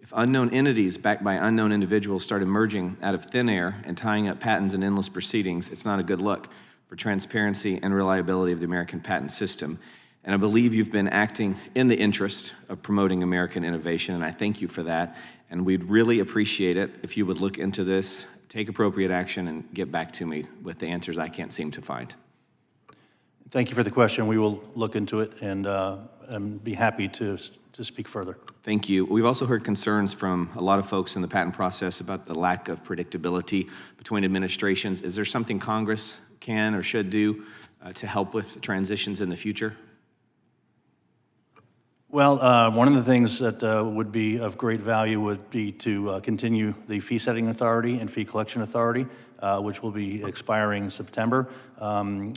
If unknown entities backed by unknown individuals start emerging out of thin air and tying up patents in endless proceedings, it's not a good look for transparency and reliability of the American patent system. And I believe you've been acting in the interest of promoting American innovation, and I thank you for that. And we'd really appreciate it if you would look into this, take appropriate action, and get back to me with the answers I can't seem to find. Thank you for the question. We will look into it and be happy to speak further. Thank you. We've also heard concerns from a lot of folks in the patent process about the lack of predictability between administrations. Is there something Congress can or should do to help with transitions in the future? Well, one of the things that would be of great value would be to continue the fee-setting authority and fee collection authority, which will be expiring in September.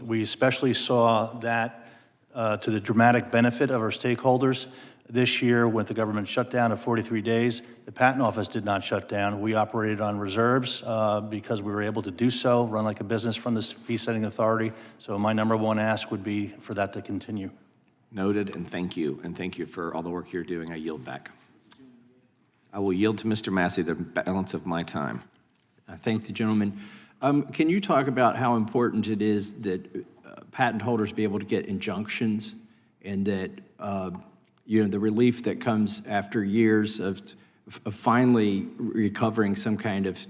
We especially saw that to the dramatic benefit of our stakeholders. This year, with the government shutdown of 43 days, the Patent Office did not shut down. We operated on reserves because we were able to do so, run like a business from this fee-setting authority. So my number one ask would be for that to continue. Noted, and thank you. And thank you for all the work you're doing. I yield back. I will yield to Mr. Massey the balance of my time. I thank the gentleman. Can you talk about how important it is that patent holders be able to get injunctions, and that the relief that comes after years of finally recovering some kind of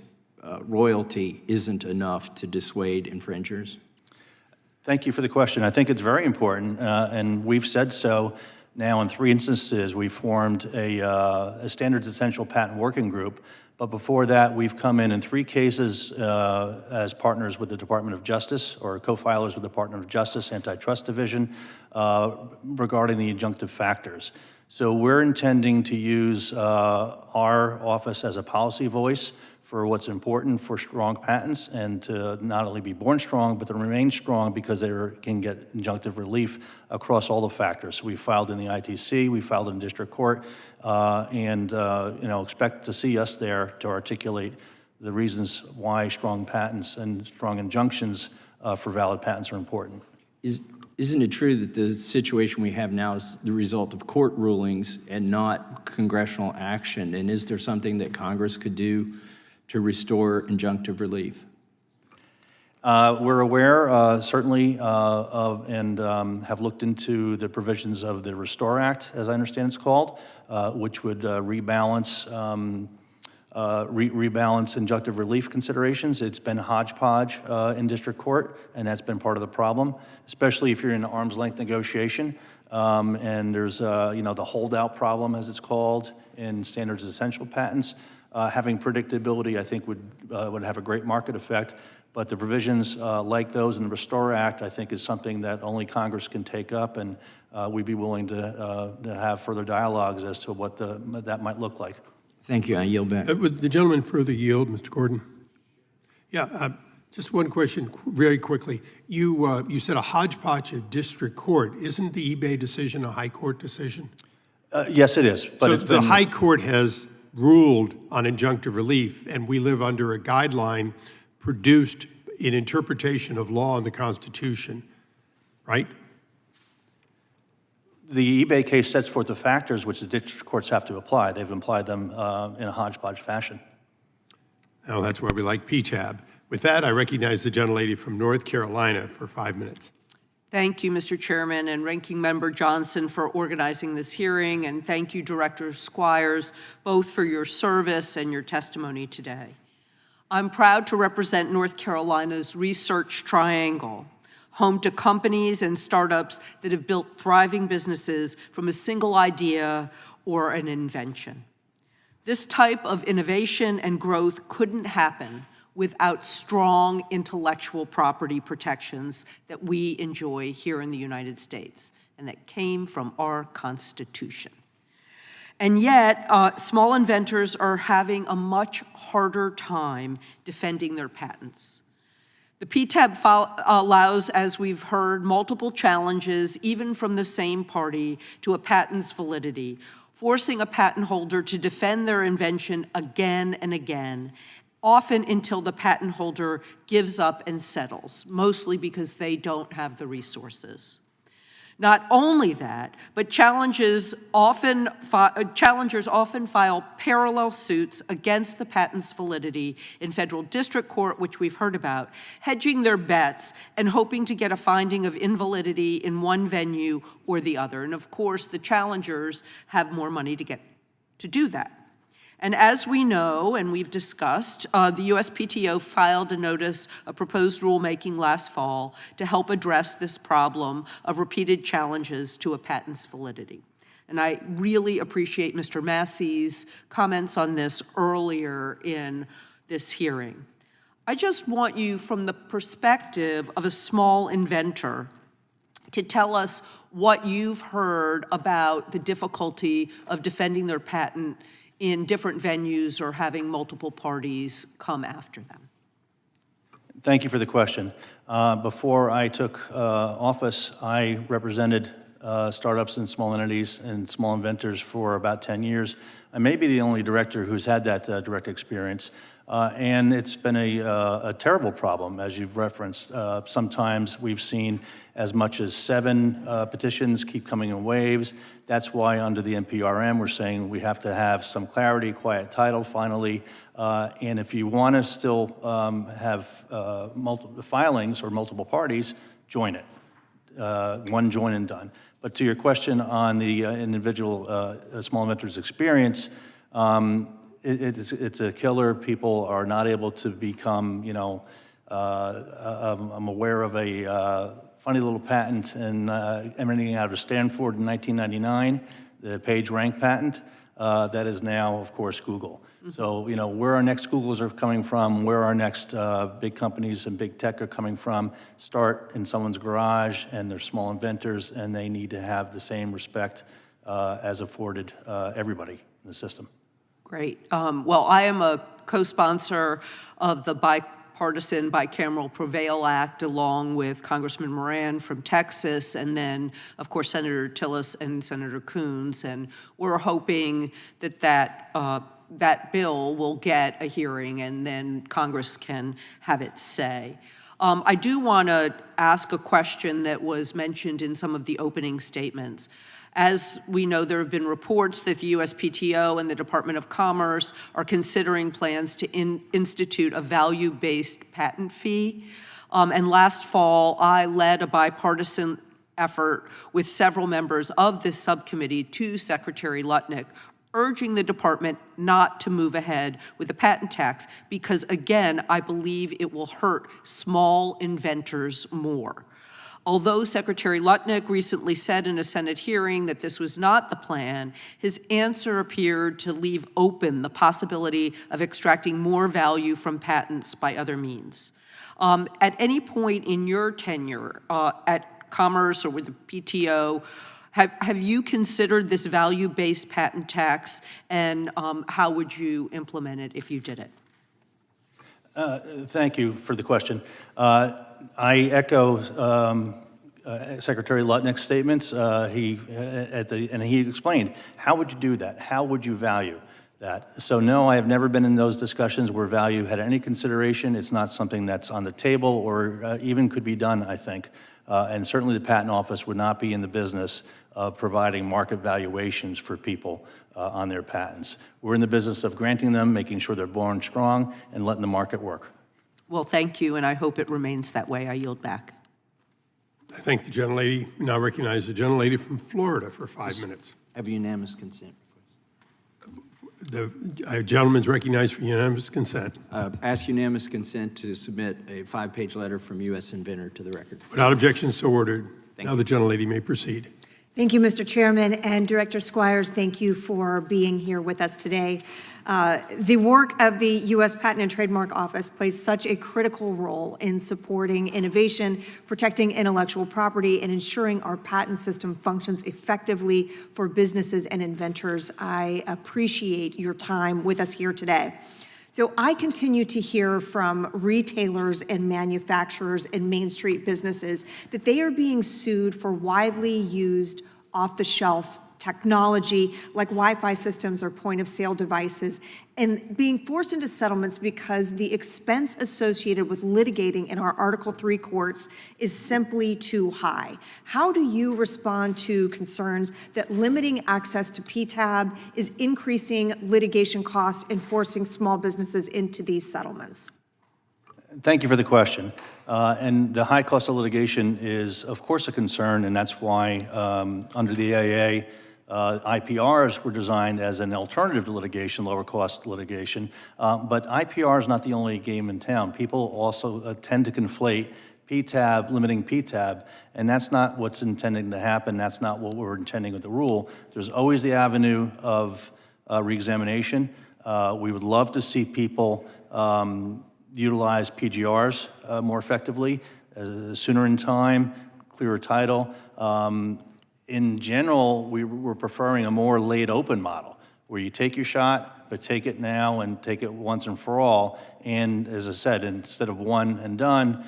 royalty isn't enough to dissuade infringers? Thank you for the question. I think it's very important, and we've said so now in 3 instances. We formed a standards essential patent working group, but before that, we've come in 3 cases as partners with the Department of Justice, or co-filers with the Department of Justice Antitrust Division, regarding the injunctive factors. So we're intending to use our office as a policy voice for what's important for strong patents, and to not only be born strong, but to remain strong because they can get injunctive relief across all the factors. So we filed in the ITC, we filed in district court, and expect to see us there to articulate the reasons why strong patents and strong injunctions for valid patents are important. Isn't it true that the situation we have now is the result of court rulings and not congressional action? And is there something that Congress could do to restore injunctive relief? We're aware, certainly, of and have looked into the provisions of the Restore Act, as I understand it's called, which would rebalance injunctive relief considerations. It's been hodgepodge in district court, and that's been part of the problem, especially if you're in an arm's length negotiation. And there's, the holdout problem, as it's called, in standards essential patents. Having predictability, I think, would have a great market effect. But the provisions like those in the Restore Act, I think, is something that only Congress can take up, and we'd be willing to have further dialogues as to what that might look like. Thank you. I yield back. Would the gentleman further yield, Mr. Gordon? Yeah, just one question very quickly. You said a hodgepodge of district court. Isn't the eBay decision a high court decision? Yes, it is. But so it's the been, high court has ruled on injunctive relief, and we live under a guideline produced in interpretation of law and the Constitution, right? The eBay case sets forth the factors which the district courts have to apply. They've applied them in a hodgepodge fashion. Oh, that's why we like PTAB. With that, I recognize the gentlelady from North Carolina for 5 minutes. Thank you, Mr. Chairman, and Ranking Member Johnson for organizing this hearing, and thank you, Director Squires, both for your service and your testimony today. I'm proud to represent North Carolina's Research Triangle, home to companies and startups that have built thriving businesses from a single idea or an invention. This type of innovation and growth couldn't happen without strong intellectual property protections that we enjoy here in the United States and that came from our Constitution. And yet, small inventors are having a much harder time defending their patents. The PTAB allows, as we've heard, multiple challenges, even from the same party, to a patent's validity, forcing a patent holder to defend their invention again and again, often until the patent holder gives up and settles, mostly because they don't have the resources. Not only that, but challengers often file parallel suits against the patent's validity in federal district court, which we've heard about, hedging their bets and hoping to get a finding of invalidity in one venue or the other. And of course, the challengers have more money to do that. And as we know, and we've discussed, the USPTO filed a notice of proposed rulemaking last fall to help address this problem of repeated challenges to a patent's validity. And I really appreciate Mr. Massey's comments on this earlier in this hearing. I just want you, from the perspective of a small inventor, to tell us what you've heard about the difficulty of defending their patent in different venues or having multiple parties come after them. Thank you for the question. Before I took office, I represented startups and small entities and small inventors for about 10 years. I may be the only director who's had that direct experience. And it's been a terrible problem, as you've referenced. Sometimes we've seen as much as 7 petitions keep coming in waves. That's why under the NPRM, we're saying we have to have some clarity, quiet title finally. And if you want to still have multiple filings or multiple parties, join it. One join and done. But to your question on the individual small inventor's experience, it's a killer. People are not able to become, I'm aware of a funny little patent emanating out of Stanford in 1999, the page rank patent, that is now, of course, Google. Mm-hmm. So, where our next Googles are coming from, where our next big companies and big tech are coming from, start in someone's garage, and they're small inventors, and they need to have the same respect as afforded everybody in the system. Great. Well, I am a co-sponsor of the bipartisan Bicameral Prevail Act, along with Congressman Moran from Texas, and then, of course, Senator Tillis and Senator Coons. And we're hoping that that bill will get a hearing, and then Congress can have its say. I do want to ask a question that was mentioned in some of the opening statements. As we know, there have been reports that the USPTO and the Department of Commerce are considering plans to institute a value-based patent fee. And last fall, I led a bipartisan effort with several members of this subcommittee to Secretary Lutnick, urging the department not to move ahead with a patent tax because, again, I believe it will hurt small inventors more. Although Secretary Lutnick recently said in a Senate hearing that this was not the plan, his answer appeared to leave open the possibility of extracting more value from patents by other means. At any point in your tenure at Commerce or with the PTO, have you considered this value-based patent tax, and how would you implement it if you did it? Thank you for the question. I echo Secretary Lutnick's statements. He explained, how would you do that? How would you value that? So no, I have never been in those discussions where value had any consideration. It's not something that's on the table or even could be done, I think. And certainly the Patent Office would not be in the business of providing market valuations for people on their patents. We're in the business of granting them, making sure they're born strong, and letting the market work. Well, thank you, and I hope it remains that way. I yield back. I thank the gentlelady. Now recognize the gentlelady from Florida for 5 minutes. Have unanimous consent. The gentleman's recognized for unanimous consent. Ask unanimous consent to submit a 5-page letter from U.S. Inventor to the record. Without objection, so ordered. Thank Now the gentlelady may proceed. Thank you, Mr. Chairman, and Director Squires, thank you for being here with us today. The work of the U.S. Patent and Trademark Office plays such a critical role in supporting innovation, protecting intellectual property, and ensuring our patent system functions effectively for businesses and inventors. I appreciate your time with us here today. So I continue to hear from retailers and manufacturers and Main Street businesses that they are being sued for widely used off-the-shelf technology like Wi-Fi systems or point-of-sale devices, and being forced into settlements because the expense associated with litigating in our Article III courts is simply too high. How do you respond to concerns that limiting access to PTAB is increasing litigation costs and forcing small businesses into these settlements? Thank you for the question. And the high cost of litigation is, of course, a concern, and that's why under the AIA, IPRs were designed as an alternative to litigation, lower cost litigation. But IPR is not the only game in town. People also tend to conflate PTAB, limiting PTAB, and that's not what's intending to happen. That's not what we're intending with the rule. There's always the avenue of reexamination. We would love to see people utilize PGRs more effectively, sooner in time, clearer title. In general, we're preferring a more laid open model where you take your shot, but take it now and take it once and for all. And as I said, instead of one and done,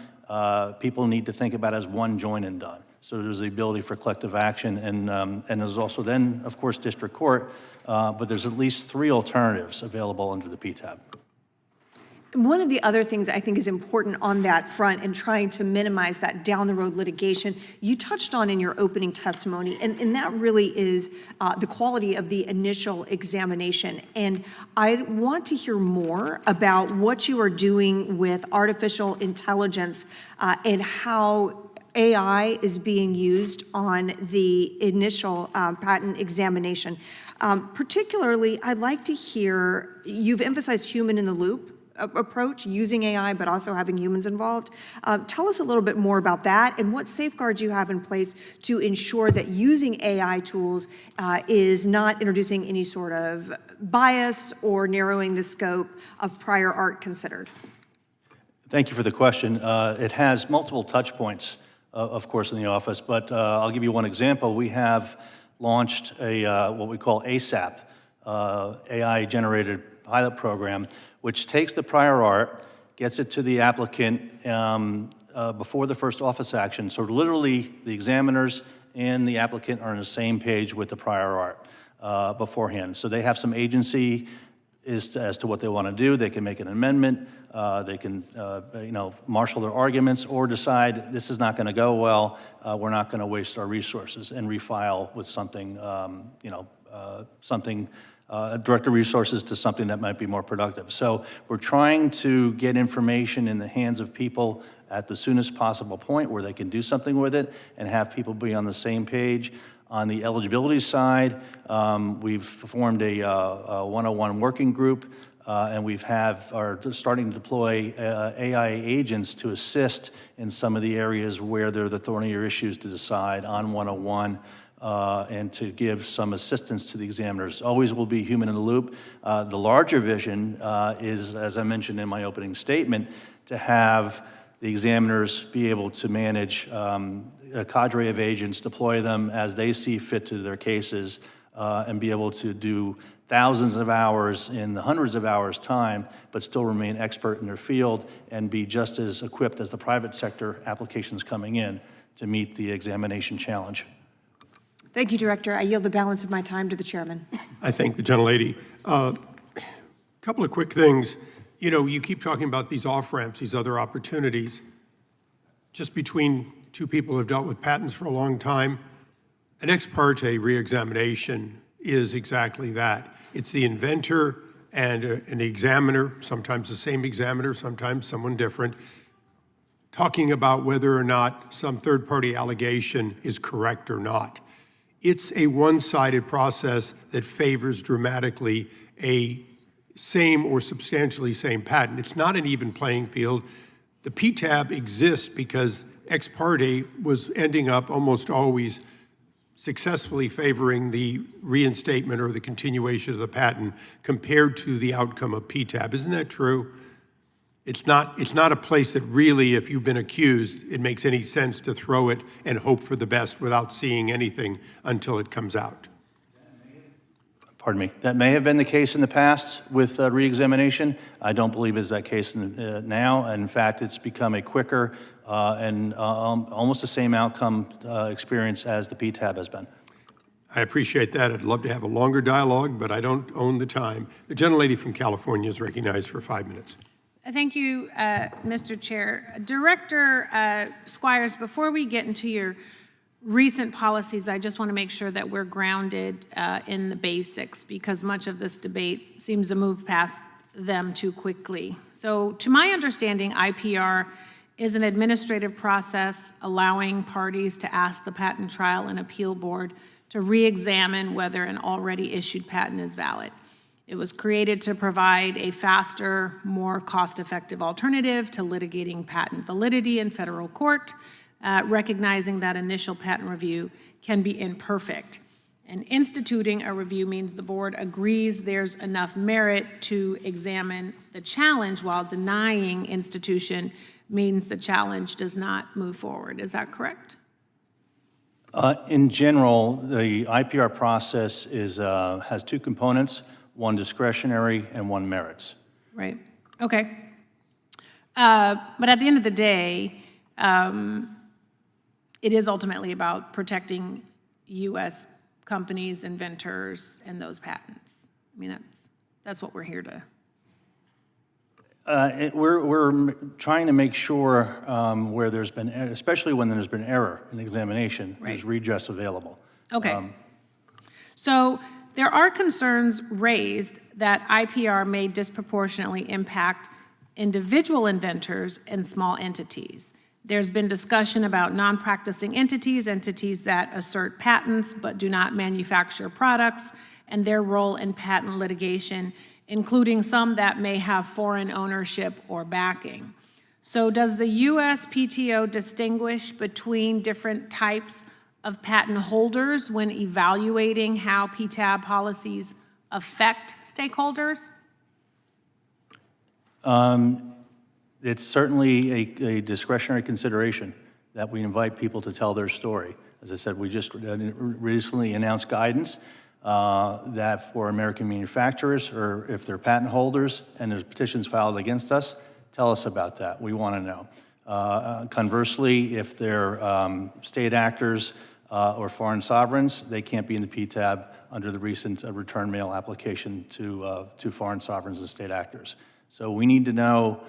people need to think about it as one joint and done. So there's the ability for collective action, and there's also then, of course, district court, but there's at least 3 alternatives available under the PTAB. One of the other things I think is important on that front and trying to minimize that down the road litigation, you touched on in your opening testimony, and that really is the quality of the initial examination. And I want to hear more about what you are doing with artificial intelligence and how AI is being used on the initial patent examination. Particularly, I'd like to hear, you've emphasized human in the loop approach, using AI, but also having humans involved. Tell us a little bit more about that and what safeguards you have in place to ensure that using AI tools is not introducing any sort of bias or narrowing the scope of prior art considered. Thank you for the question. It has multiple touch points, of course, in the office, but I'll give you one example. We have launched a what we call ASAP, AI-generated pilot program, which takes the prior art, gets it to the applicant before the first office action. So literally, the examiners and the applicant are on the same page with the prior art beforehand. So they have some agency as to what they want to do. They can make an amendment. They can, marshal their arguments or decide this is not going to go well. We're not going to waste our resources and refile with something, direct the resources to something that might be more productive. So we're trying to get information in the hands of people at the soonest possible point where they can do something with it and have people be on the same page. On the eligibility side, we've formed a 101 working group, and are starting to deploy AI agents to assist in some of the areas where there are the thornier issues to decide on 101. And to give some assistance to the examiners. Always will be human in the loop. The larger vision is, as I mentioned in my opening statement, to have the examiners be able to manage a cadre of agents, deploy them as they see fit to their cases, and be able to do thousands of hours in the hundreds of hours time, but still remain expert in their field and be just as equipped as the private sector applications coming in to meet the examination challenge. Thank you, Director. I yield the balance of my time to the chairman. I thank the gentlelady. Couple of quick things. You know, you keep talking about these off-ramps, these other opportunities. Just between two people who have dealt with patents for a long time, an ex parte reexamination is exactly that. It's the inventor and an examiner, sometimes the same examiner, sometimes someone different, talking about whether or not some third-party allegation is correct or not. It's a one-sided process that favors dramatically a same or substantially same patent. It's not an even playing field. The PTAB exists because ex parte was ending up almost always successfully favoring the reinstatement or the continuation of the patent compared to the outcome of PTAB. Isn't that true? It's not a place that really, if you've been accused, it makes any sense to throw it and hope for the best without seeing anything until it comes out. Pardon me. That may have been the case in the past with reexamination. I don't believe is that case now. And in fact, it's become a quicker and almost the same outcome experience as the PTAB has been. I appreciate that. I'd love to have a longer dialogue, but I don't own the time. The gentlelady from California is recognized for 5 minutes. Thank you, Mr. Chair. Director Squires, before we get into your recent policies, I just want to make sure that we're grounded in the basics, because much of this debate seems to move past them too quickly. So to my understanding, IPR is an administrative process allowing parties to ask the Patent Trial and Appeal Board to re-examine whether an already issued patent is valid. It was created to provide a faster, more cost-effective alternative to litigating patent validity in federal court, recognizing that initial patent review can be imperfect. And instituting a review means the board agrees there's enough merit to examine the challenge, while denying institution means the challenge does not move forward. Is that correct? In general, the IPR process has two components, one discretionary and one merits. Right. Okay. But at the end of the day, it is ultimately about protecting U.S. companies, inventors, and those patents. I mean, that's what we're here to. We're trying to make sure where there's been, especially when there's been error in the examination, there's redress available. Okay. So there are concerns raised that IPR may disproportionately impact individual inventors and small entities. There's been discussion about non-practicing entities that assert patents but do not manufacture products, and their role in patent litigation, including some that may have foreign ownership or backing. So does the USPTO distinguish between different types of patent holders when evaluating how PTAB policies affect stakeholders? It's certainly a discretionary consideration that we invite people to tell their story. As I said, we just recently announced guidance that for American manufacturers, or if they're patent holders and there's petitions filed against us, tell us about that. We want to know. Conversely, if they're state actors or foreign sovereigns, they can't be in the PTAB under the recent return mail application to foreign sovereigns and state actors. So we need to know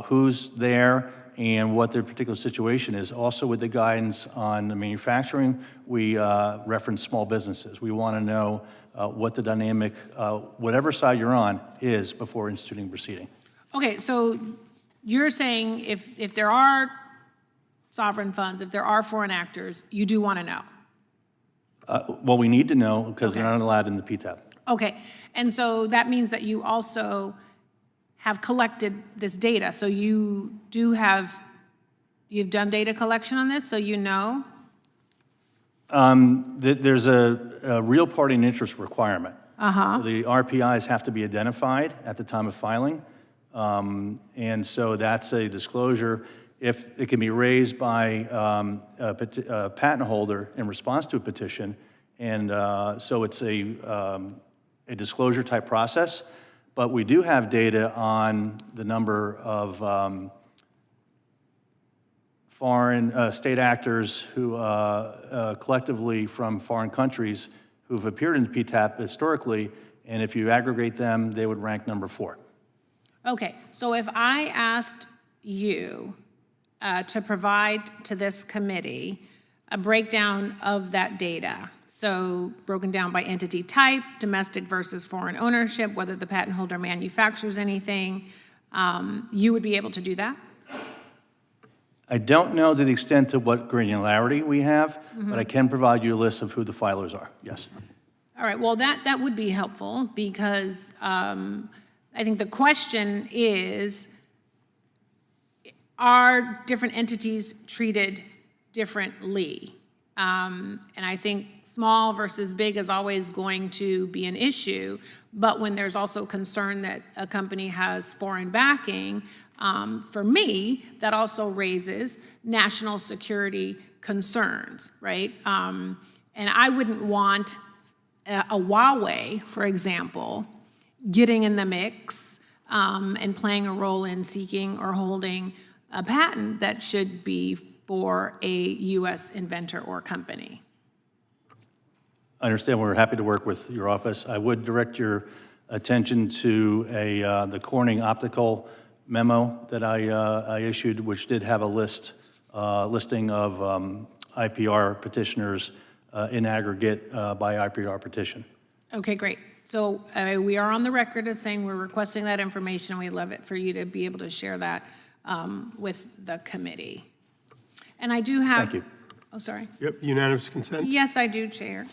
who's there and what their particular situation is. Also, with the guidance on the manufacturing, we reference small businesses. We want to know what the dynamic, whatever side you're on, is before instituting proceeding. Okay, so you're saying if there are sovereign funds, if there are foreign actors, you do want to know? Well, we need to know because they're not allowed in the PTAB. Okay, and so that means that you also have collected this data. So you do have, you've done data collection on this, so you know? There's a real party and interest requirement. So the RPIs have to be identified at the time of filing. And so that's a disclosure. If it can be raised by a patent holder in response to a petition, and so it's a disclosure type process. But we do have data on the number of foreign state actors who collectively from foreign countries who've appeared in the PTAB historically, and if you aggregate them, they would rank number 4. Okay, so if I asked you to provide to this committee a breakdown of that data. So broken down by entity type, domestic versus foreign ownership, whether the patent holder manufactures anything. You would be able to do that? I don't know to the extent to what granularity we have, but I can provide you a list of who the filers are, yes. All right, well, that would be helpful because I think the question is, are different entities treated differently? And I think small versus big is always going to be an issue, but when there's also concern that a company has foreign backing, for me, that also raises national security concerns, right? And I wouldn't want a Huawei, for example, getting in the mix and playing a role in seeking or holding a patent that should be for a U.S. inventor or company. I understand. We're happy to work with your office. I would direct your attention to the Corning optical memo that I issued, which did have a listing of IPR petitioners in aggregate by IPR petition. Okay, great. So we are on the record as saying we're requesting that information. We'd love it for you to be able to share that with the committee. And I do have... Thank you. Oh, sorry. Yep, unanimous consent? Yes, I do, Chair.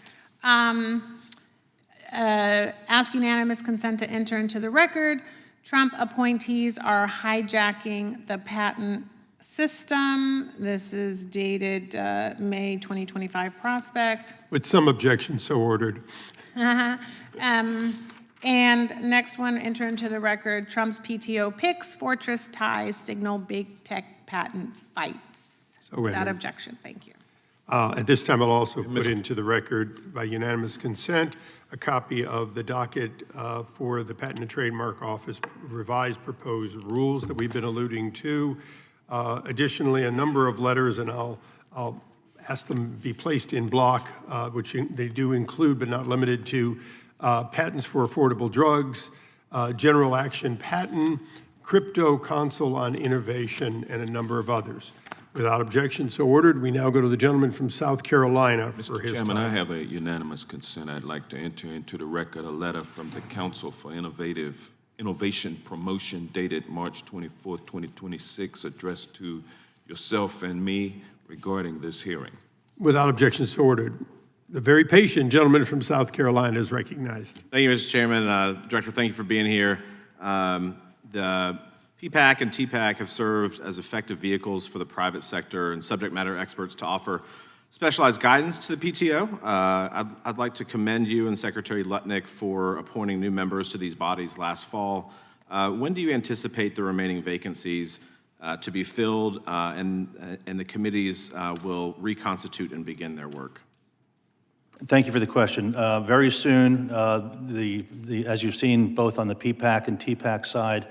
Ask unanimous consent to enter into the record. Trump appointees are hijacking the patent system. This is dated May 2025 prospect. With some objection, so ordered. And next one, enter into the record, Trump's PTO picks, fortress ties, signal big tech patent fights. So Without entered. objection, thank you. At this time, I'll also put into the record, by unanimous consent, a copy of the docket for the Patent and Trademark Office revised proposed rules that we've been alluding to. Additionally, a number of letters, and I'll ask them be placed in block, which they do include but not limited to patents for affordable drugs, general action patent, crypto console on innovation, and a number of others. Without objection, so ordered. We now go to the gentleman from South Carolina for Mr. his Chairman, I time. have a unanimous consent. I'd like to enter into the record a letter from the Council for Innovation Promotion dated March 24, 2026, addressed to yourself and me regarding this hearing. Without objection, so ordered. The very patient gentleman from South Carolina is recognized. Thank you, Mr. Chairman. Director, thank you for being here. The PPAC and TPAC have served as effective vehicles for the private sector and subject matter experts to offer specialized guidance to the PTO. I'd like to commend you and Secretary Lutnick for appointing new members to these bodies last fall. When do you anticipate the remaining vacancies to be filled and the committees will reconstitute and begin their work? Thank you for the question. Very soon, as you've seen both on the PPAC and TPAC side,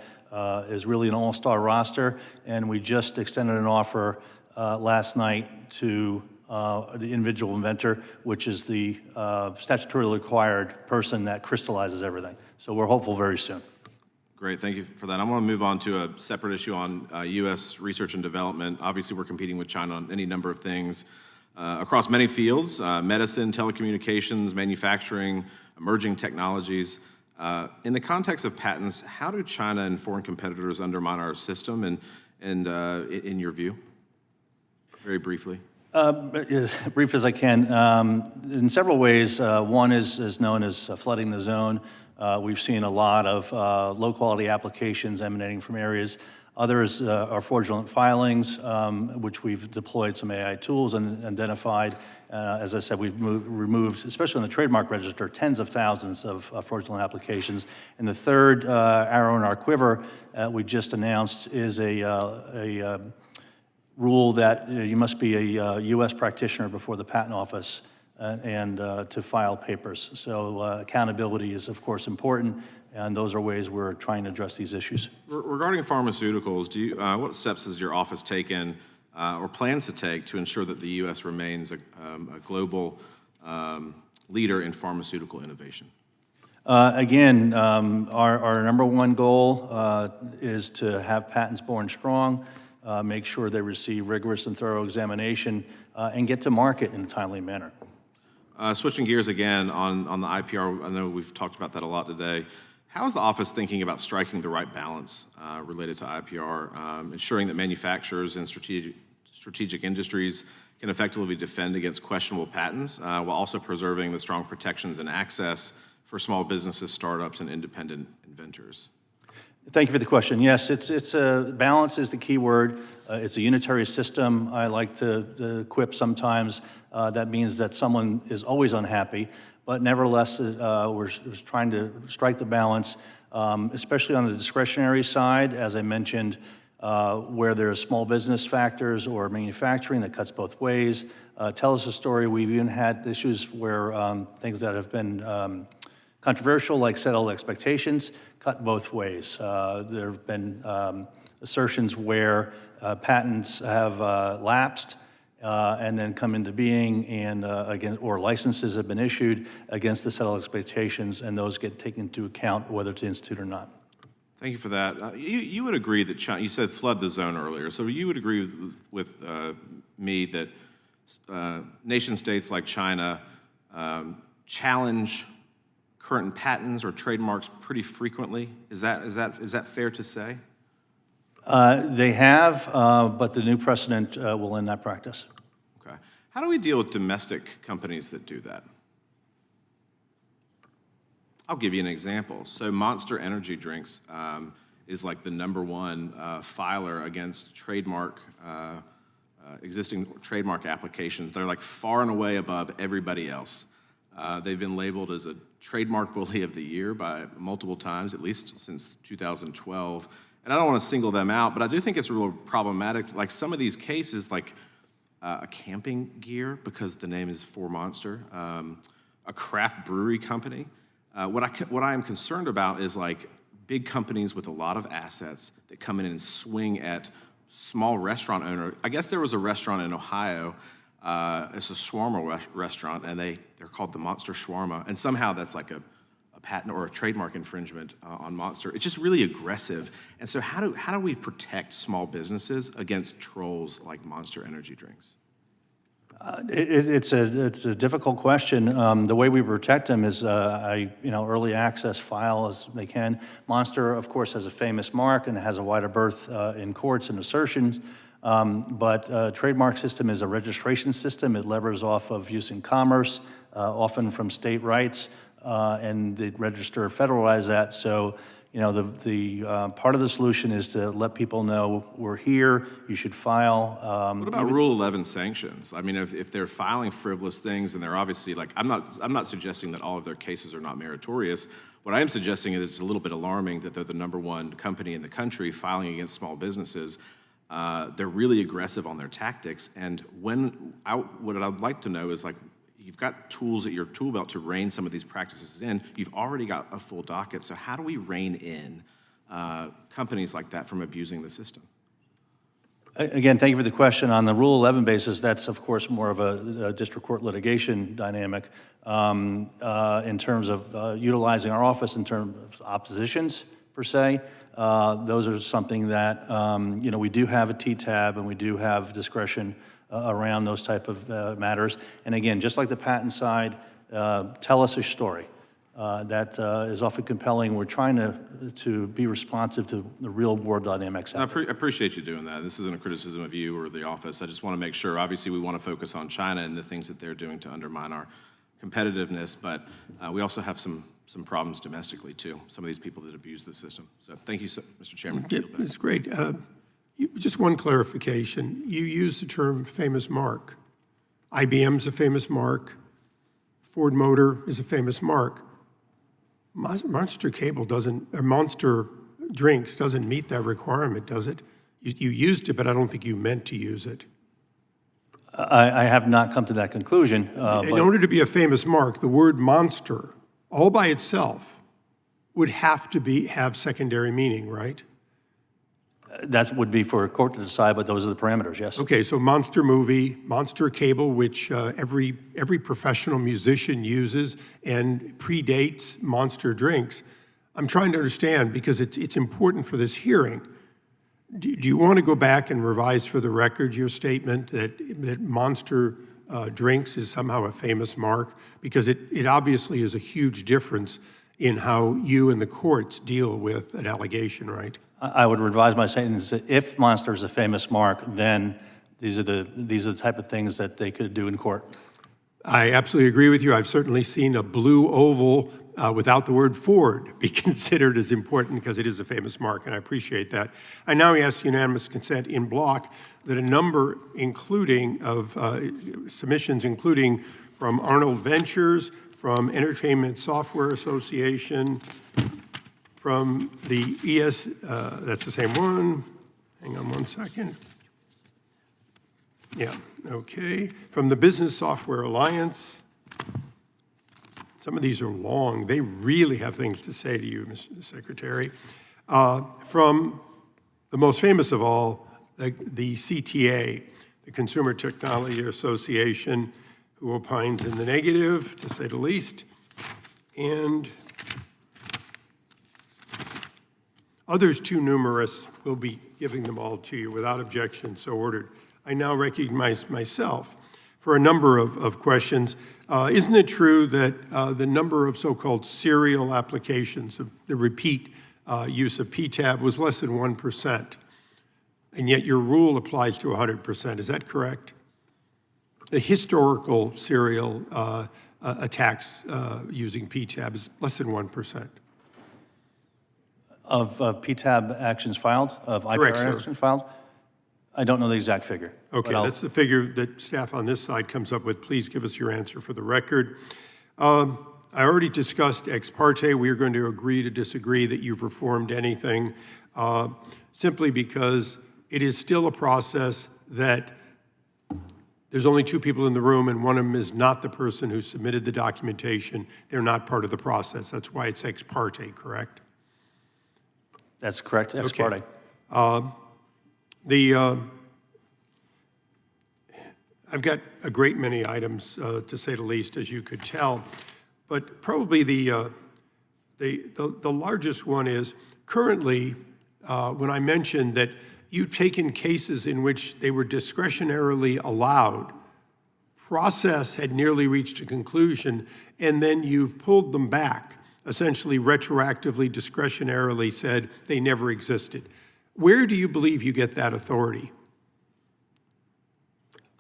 is really an all-star roster, and we just extended an offer last night to the individual inventor, which is the statutorily required person that crystallizes everything. So we're hopeful very soon. Great, thank you for that. I want to move on to a separate issue on U.S. research and development. Obviously, we're competing with China on any number of things across many fields, medicine, telecommunications, manufacturing, emerging technologies. In the context of patents, how do China and foreign competitors undermine our system, and in your view? Very briefly. As brief as I can. In several ways, one is known as flooding the zone. We've seen a lot of low-quality applications emanating from areas. Others are fraudulent filings, which we've deployed some AI tools and identified. As I said, we've removed, especially in the trademark register, tens of thousands of fraudulent applications. And the third arrow in our quiver we just announced is a rule that you must be a U.S. practitioner before the Patent Office and to file papers. So accountability is, of course, important, and those are ways we're trying to address these issues. Regarding pharmaceuticals, what steps has your office taken or plans to take to ensure that the U.S. remains a global leader in pharmaceutical innovation? Again, our number one goal is to have patents born strong. make sure they receive rigorous and thorough examination, and get to market in a timely manner. Switching gears again on the IPR, I know we've talked about that a lot today. How is the office thinking about striking the right balance related to IPR, ensuring that manufacturers and strategic industries can effectively defend against questionable patents while also preserving the strong protections and access for small businesses, startups, and independent inventors? Thank you for the question. Yes, it's a balance is the key word. It's a unitary system. I like to quip sometimes. That means that someone is always unhappy, but nevertheless, we're trying to strike the balance, especially on the discretionary side, as I mentioned, where there's small business factors or manufacturing that cuts both ways. Tell us a story. We've even had issues where things that have been controversial, like settled expectations, cut both ways. There have been assertions where patents have lapsed and then come into being, and again, or licenses have been issued against the settled expectations, and those get taken into account whether to institute or not. Thank you for that. You would agree that China, you said flood the zone earlier, so you would agree with me that nation states like China challenge current patents or trademarks pretty frequently? Is that fair to say? They have, but the new precedent will end that practice. Okay. How do we deal with domestic companies that do that? I'll give you an example. So Monster Energy Drinks is like the #1 filer against existing trademark applications. They're like far and away above everybody else. They've been labeled as a trademark bully of the year by multiple times, at least since 2012. And I don't want to single them out, but I do think it's real problematic. Like some of these cases, like a camping gear, because the name is for Monster, a craft brewery company. What I am concerned about is like big companies with a lot of assets that come in and swing at small restaurant owner. I guess there was a restaurant in Ohio. It's a shawarma restaurant, and they're called the Monster Shawarma, and somehow that's like a patent or a trademark infringement on Monster. It's just really aggressive. And so how do we protect small businesses against trolls like Monster Energy Drinks? It's a difficult question. The way we protect them is early access file as they can. Monster, of course, has a famous mark and has a wider berth in courts and assertions. But trademark system is a registration system. It levers off of use in commerce, often from state rights, and the register federalize that. So, the part of the solution is to let people know we're here. You should file. What about Rule 11 sanctions? I mean, if they're filing frivolous things and they're obviously like, I'm not suggesting that all of their cases are not meritorious. What I am suggesting is it's a little bit alarming that they're the #1 company in the country filing against small businesses. They're really aggressive on their tactics, and what I'd like to know is, like, you've got tools at your tool belt to rein some of these practices in. You've already got a full docket, so how do we rein in companies like that from abusing the system? Again, thank you for the question. On the Rule 11 basis, that's, of course, more of a district court litigation dynamic in terms of utilizing our office in terms of oppositions, per se. Those are something that, we do have a TTAB and we do have discretion around those type of matters. And again, just like the patent side, tell us a story. That is often compelling. We're trying to be responsive to the real world dynamics. I appreciate you doing that. This isn't a criticism of you or the office. I just want to make sure, obviously we want to focus on China and the things that they're doing to undermine our competitiveness, but we also have some problems domestically too, some of these people that abuse the system. So thank you, Mr. Chairman. It's great. Just one clarification. You use the term famous mark. IBM's a famous mark. Ford Motor is a famous mark. Monster Cable doesn't, or Monster Drinks doesn't meet that requirement, does it? You used it, but I don't think you meant to use it. I have not come to that conclusion. In order to be a famous mark, the word monster, all by itself, would have to have secondary meaning, right? That would be for a court to decide, but those are the parameters, yes. Okay, so Monster Movie, Monster Cable, which every professional musician uses and predates Monster Drinks. I'm trying to understand, because it's important for this hearing. do you want to go back and revise for the record your statement that Monster Drinks is somehow a famous mark? Because it obviously is a huge difference in how you and the courts deal with an allegation, right? I would revise my statement that if Monster is a famous mark, then these are the type of things that they could do in court. I absolutely agree with you. I've certainly seen a blue oval without the word Ford be considered as important because it is a famous mark, and I appreciate that. I now ask unanimous consent in block that a number submissions including from Arnold Ventures, from Entertainment Software Association, from the that's the same one. Hang on one second. Yeah, okay. From the Business Software Alliance. Some of these are long. They really have things to say to you, Mr. Secretary. From the most famous of all, the CTA, the Consumer Technology Association, who opines in the negative, to say the least, and others too numerous. Will be giving them all to you without objection, so ordered. I now recognize myself for a number of questions. Isn't it true that the number of so-called serial applications, the repeat use of PTAB, was less than 1%, and yet your rule applies to 100%? Is that correct? The historical serial attacks using PTAB is less than 1%. Of PTAB actions filed, of Correct, IPR sir. actions filed? I don't know the exact figure. Okay, but that's the figure that staff on this side comes up with. Please give us your answer for the record. I already discussed ex parte. We are going to agree to disagree that you've reformed anything, simply because it is still a process that there's only two people in the room, and one of them is not the person who submitted the documentation. They're not part of the process. That's why it's ex parte, correct? That's correct, ex parte. I've got a great many items, to say the least, as you could tell, but probably the largest one is currently, when I mentioned that you've taken cases in which they were discretionarily allowed, process had nearly reached a conclusion, and then you've pulled them back, essentially retroactively, discretionarily said they never existed. Where do you believe you get that authority?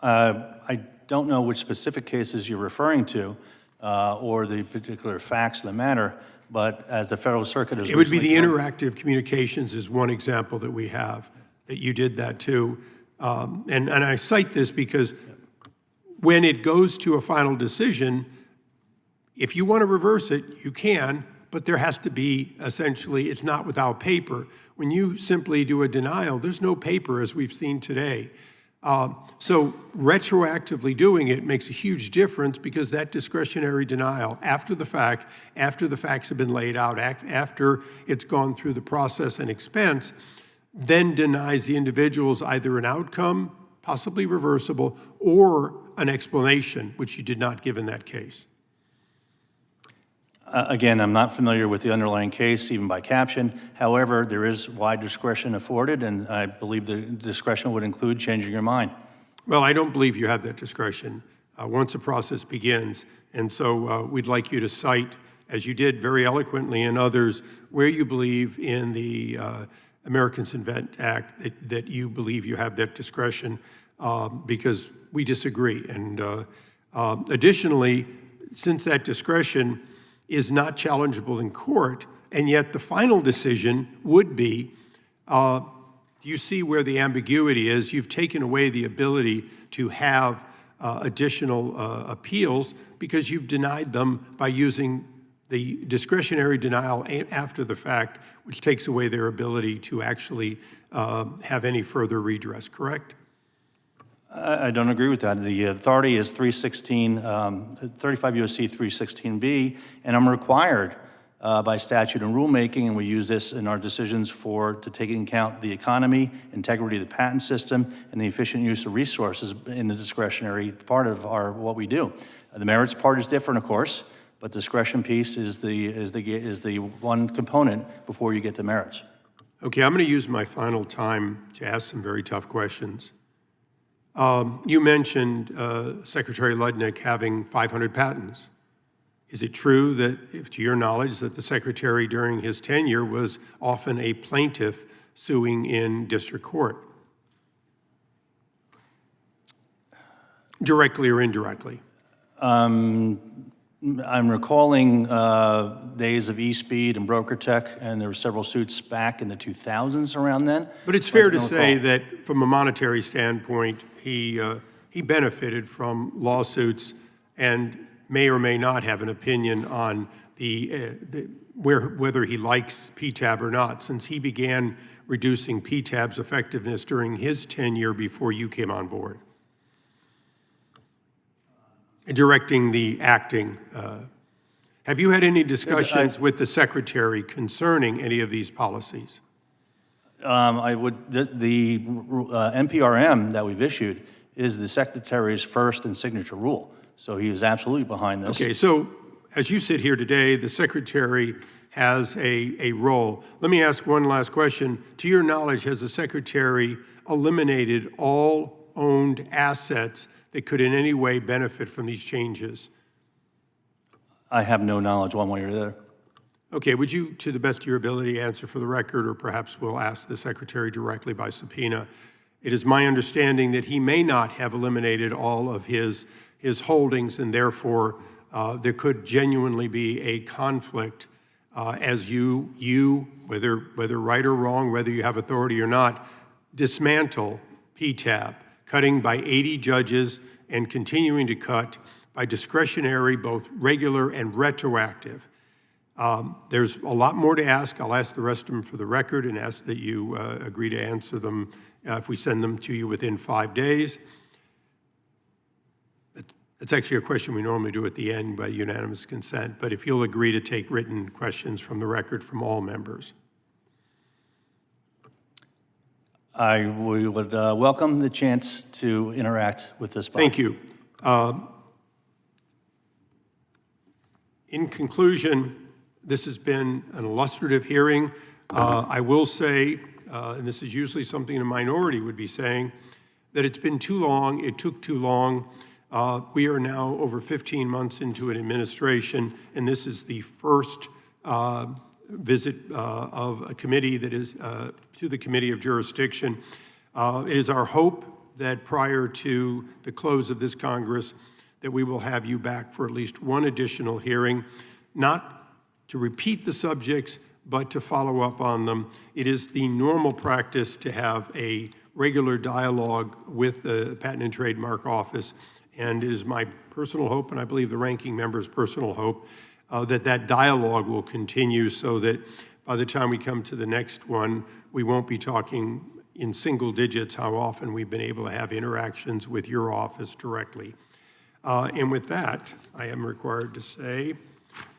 I don't know which specific cases you're referring to or the particular facts of the matter, but as the Federal Circuit has It would be the recently interactive communications is one example that we have, that you did that too. And I cite this because when it goes to a final decision, if you want to reverse it, you can, but there has to be, essentially, it's not without paper. When you simply do a denial, there's no paper, as we've seen today. So retroactively doing it makes a huge difference because that discretionary denial, after the fact, after the facts have been laid out, after it's gone through the process and expense, then denies the individuals either an outcome, possibly reversible, or an explanation, which you did not give in that case. Again, I'm not familiar with the underlying case, even by caption. However, there is wide discretion afforded, and I believe the discretion would include changing your mind. Well, I don't believe you have that discretion once a process begins. And so we'd like you to cite, as you did very eloquently in others, where you believe in the Americans Invent Act that you believe you have that discretion, because we disagree. And additionally, since that discretion is not challengeable in court, and yet the final decision would be, do you see where the ambiguity is? You've taken away the ability to have additional appeals because you've denied them by using the discretionary denial after the fact, which takes away their ability to actually have any further redress, correct? I don't agree with that. The authority is 35 U.S.C. 316B, and I'm required by statute and rulemaking, and we use this in our decisions to take into account the economy, integrity of the patent system, and the efficient use of resources in the discretionary part of what we do. The merits part is different, of course, but discretion piece is the one component before you get to merits. Okay, I'm going to use my final time to ask some very tough questions. You mentioned Secretary Ludnick having 500 patents. Is it true that, if to your knowledge, that the Secretary during his tenure was often a plaintiff suing in district court? Directly or indirectly? I'm recalling days of eSpeed and BrokerTech, and there were several suits back in the 2000s around then. But it's fair I to don't say recall. that from a monetary standpoint, he benefited from lawsuits and may or may not have an opinion on whether he likes PTAB or not, since he began reducing PTAB's effectiveness during his tenure before you came on board. Directing the acting. Have you had any discussions with the Secretary concerning any of these policies? The NPRM that we've issued is the Secretary's first and signature rule. So he is absolutely behind this. Okay, so as you sit here today, the Secretary has a role. Let me ask one last question. To your knowledge, has the Secretary eliminated all owned assets that could in any way benefit from these changes? I have no knowledge one way or the other. Okay, would you, to the best of your ability, answer for the record, or perhaps we'll ask the Secretary directly by subpoena? It is my understanding that he may not have eliminated all of his holdings, and therefore there could genuinely be a conflict as you, whether right or wrong, whether you have authority or not, dismantle PTAB, cutting by 80 judges and continuing to cut by discretionary, both regular and retroactive. There's a lot more to ask. I'll ask the rest of them for the record and ask that you agree to answer them if we send them to you within 5 days. That's actually a question we normally do at the end by unanimous consent, but if you'll agree to take written questions from the record from all members. We would welcome the chance to interact with this body. Thank you. In conclusion, this has been an illustrative hearing. I will say, and this is usually something a minority would be saying, that it's been too long, it took too long. We are now over 15 months into an administration, and this is the first visit of a committee that is to the Committee of Jurisdiction. It is our hope that prior to the close of this Congress, that we will have you back for at least one additional hearing, not to repeat the subjects, but to follow up on them. It is the normal practice to have a regular dialogue with the Patent and Trademark Office, and it is my personal hope, and I believe the ranking member's personal hope, that that dialogue will continue so that by the time we come to the next one, we won't be talking in single digits how often we've been able to have interactions with your office directly. And with that, I am required to say,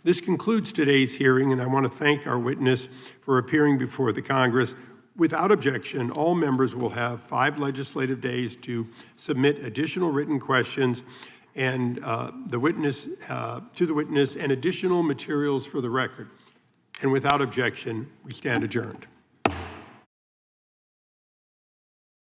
this concludes today's hearing, and I want to thank our witness for appearing before the Congress. Without objection, all members will have 5 legislative days to submit additional written questions and to the witness and additional materials for the record. And without objection, we stand adjourned.